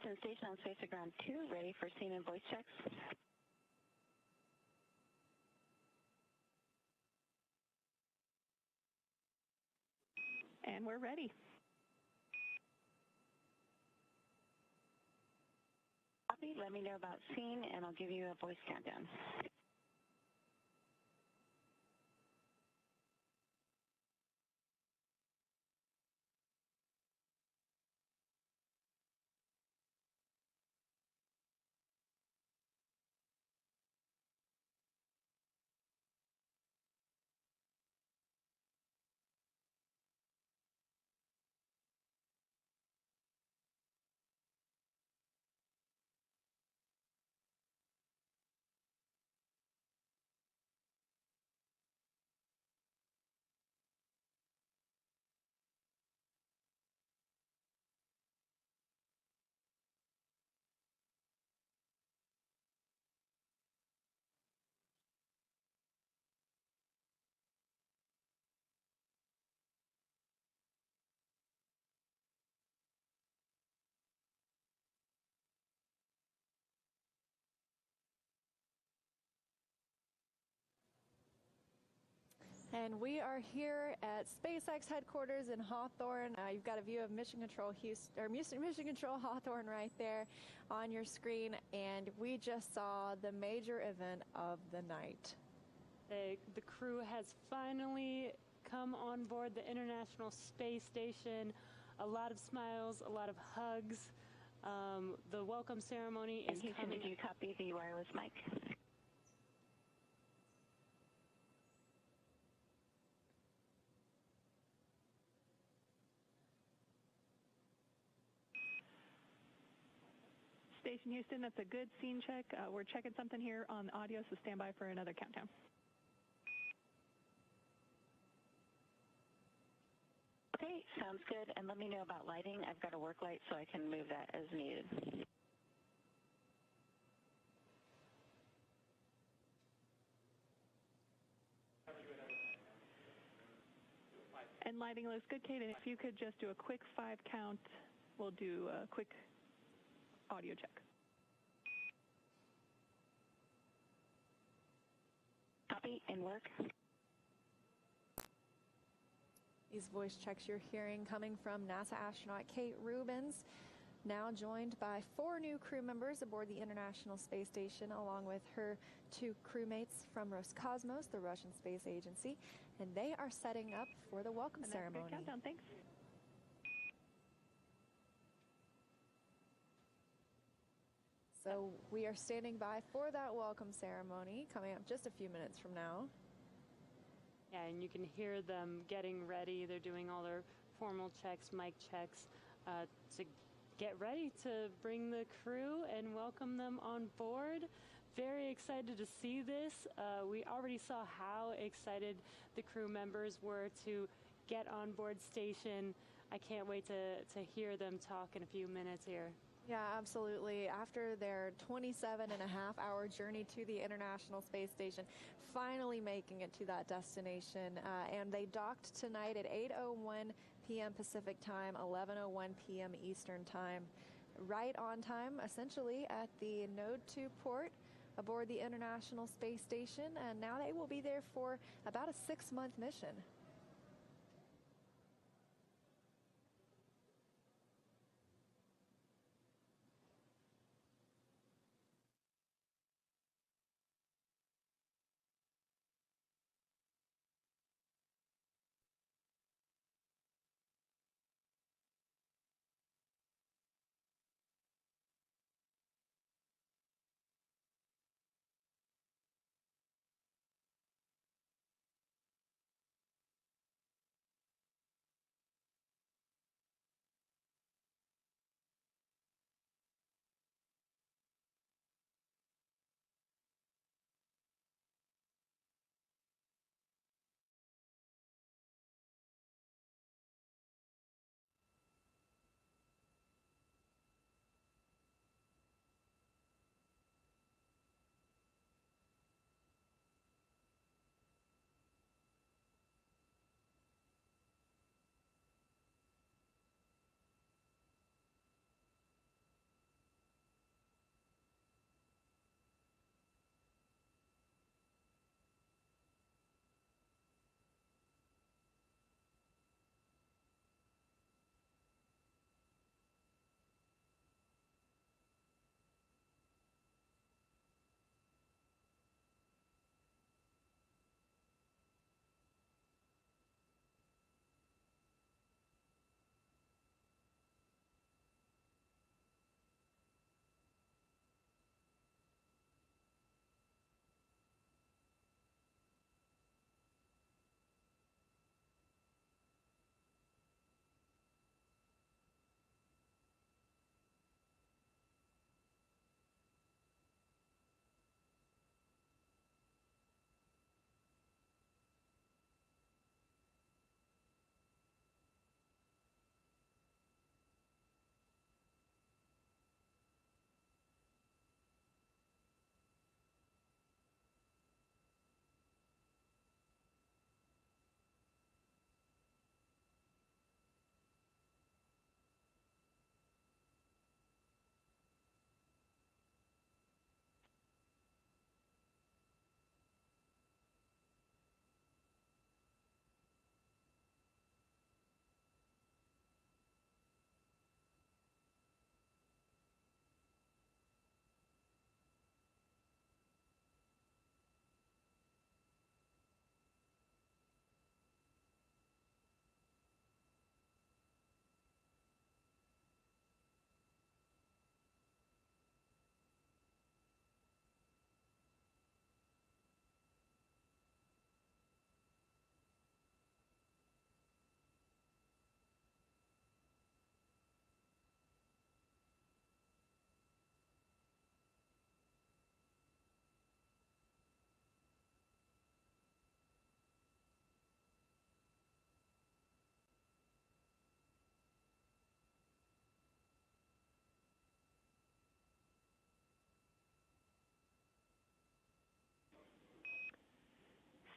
Houston Station on Spacer Ground 2, ready for scene and voice checks. And we're ready. Copy, let me know about scene and I'll give you a voice countdown. And we are here at SpaceX headquarters in Hawthorne. You've got a view of Mission Control Mission Control Hawthorne right there on your screen. And we just saw the major event of the night. The crew has finally come on board the International Space Station. A lot of smiles, a lot of hugs. The welcome ceremony is Houston, coming. did you copy the wireless mic? Station Houston, that's a good scene check. We're checking something here on the audio, so stand by for another countdown. Okay, sounds good. And let me know about lighting. I've got a work light so I can move that as needed. And lighting looks good, Kate. And if you could just do a quick 5 count, we'll do a quick audio check. Copy and work. These voice checks you're hearing coming from NASA astronaut Kate Rubins, now joined by 4 new crew members aboard the International Space Station, along with her 2 crewmates from Roscosmos, the Russian space agency, and they are setting up for the welcome ceremony. Good countdown, thanks. So we are standing by for that welcome ceremony coming up just a few minutes from now. Yeah, and you can hear them getting ready. They're doing all their formal checks, mic checks, to get ready to bring the crew and welcome them on board. Very excited to see this. We already saw how excited the crew members were to get on board station. I can't wait to hear them talk in a few minutes here. Yeah, absolutely. After their 27-and-a-half-hour journey to the International Space Station, finally making it to that destination, and they docked tonight at 8:01 p.m. Pacific time, 11:01 p.m. Eastern time, right on time, essentially, at the Node 2 port aboard the International Space Station, and now they will be there for about a 6-month mission.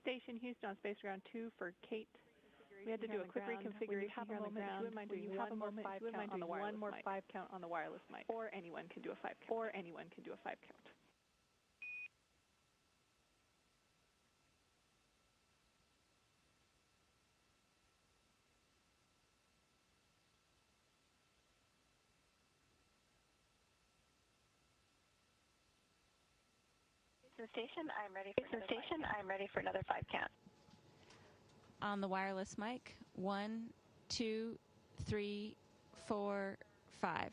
Station Houston on Space Ground 2 for Kate. We had to do a quick reconfiguration here on the ground. Would you mind doing one more 5 count on the wireless mic? Or anyone can do a 5 count. Station, I'm ready for another 5 count. On the wireless mic, 1, 2, 3, 4, 5.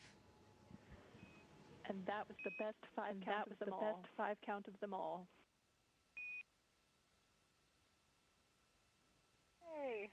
And that was the best 5 count of them all. Hey.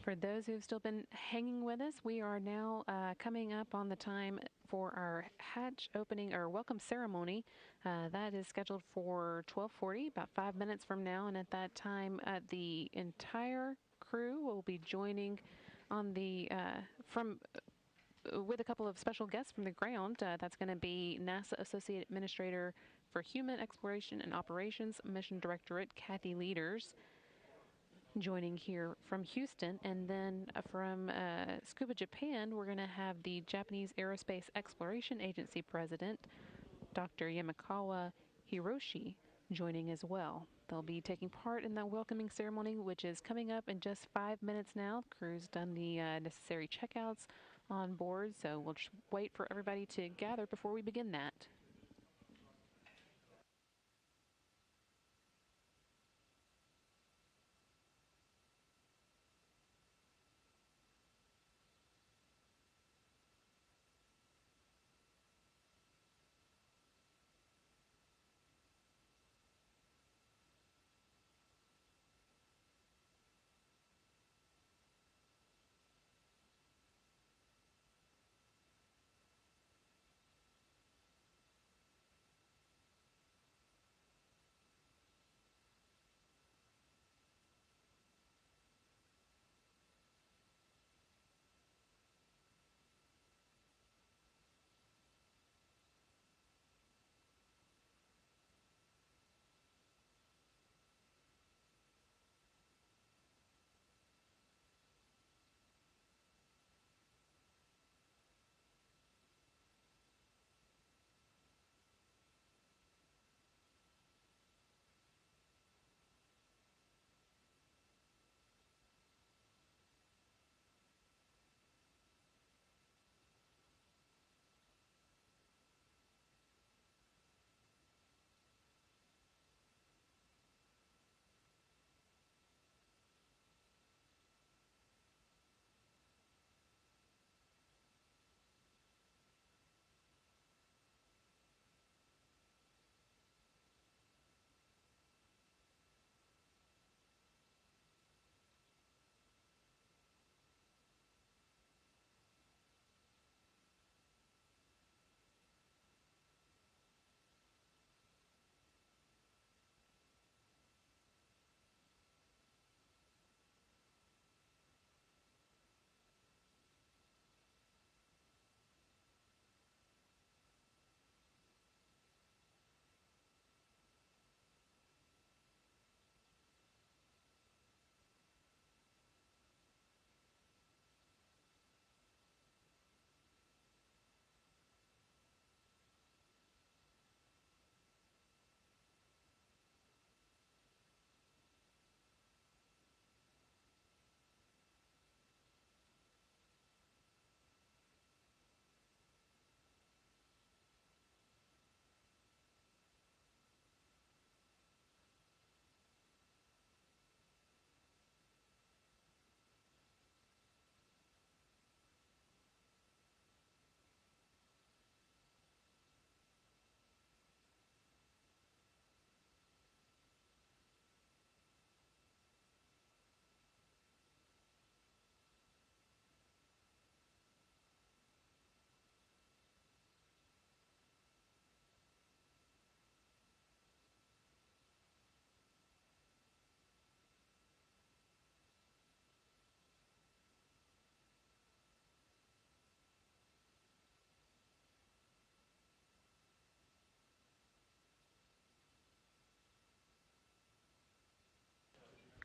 For those who have still been hanging with us, we are now coming up on the time for our hatch opening or welcome ceremony. That is scheduled for 12:40, about 5 minutes from now. And at that time, the entire crew will be joining on the with a couple of special guests from the ground. That's going to be NASA Associate Administrator for Human Exploration and Operations, Mission Directorate, Kathy Leaders, joining here from Houston. And then from Scuba Japan, we're going to have the Japanese Aerospace Exploration Agency President, Dr. Yamakawa Hiroshi, joining as well. They'll be taking part in that welcoming ceremony, which is coming up in just 5 minutes now. The crew's done the necessary checkouts on board, so we'll just wait for everybody to gather before we begin that.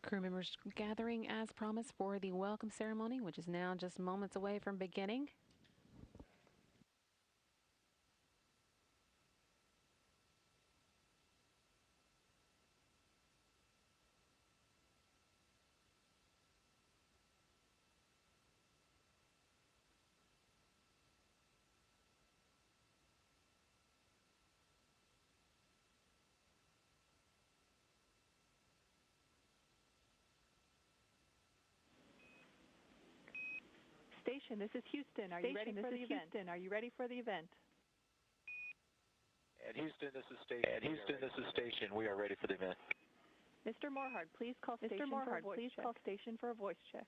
Crew members gathering as promised for the welcome ceremony, which is now just moments away from beginning. Station, this is Houston. Are you ready for the event? Houston, are you ready for the event? At Houston, this is Station. We are ready for the event. Mr. Morhard, please call station for a voice check.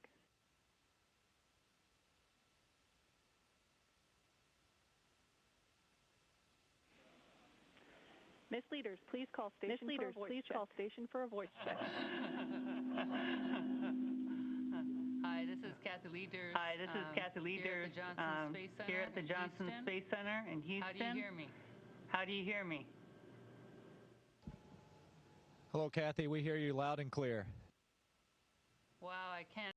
Miss Leaders, please call station for a voice check. Call station for a voice check. Hi, this is Kathy Leaders. Hi, this is Kathy Leaders. Here at the Johnson Space Center in Houston. How do you hear me? How do you hear me? Hello, Kathy. We hear you loud and clear. Wow, I can't.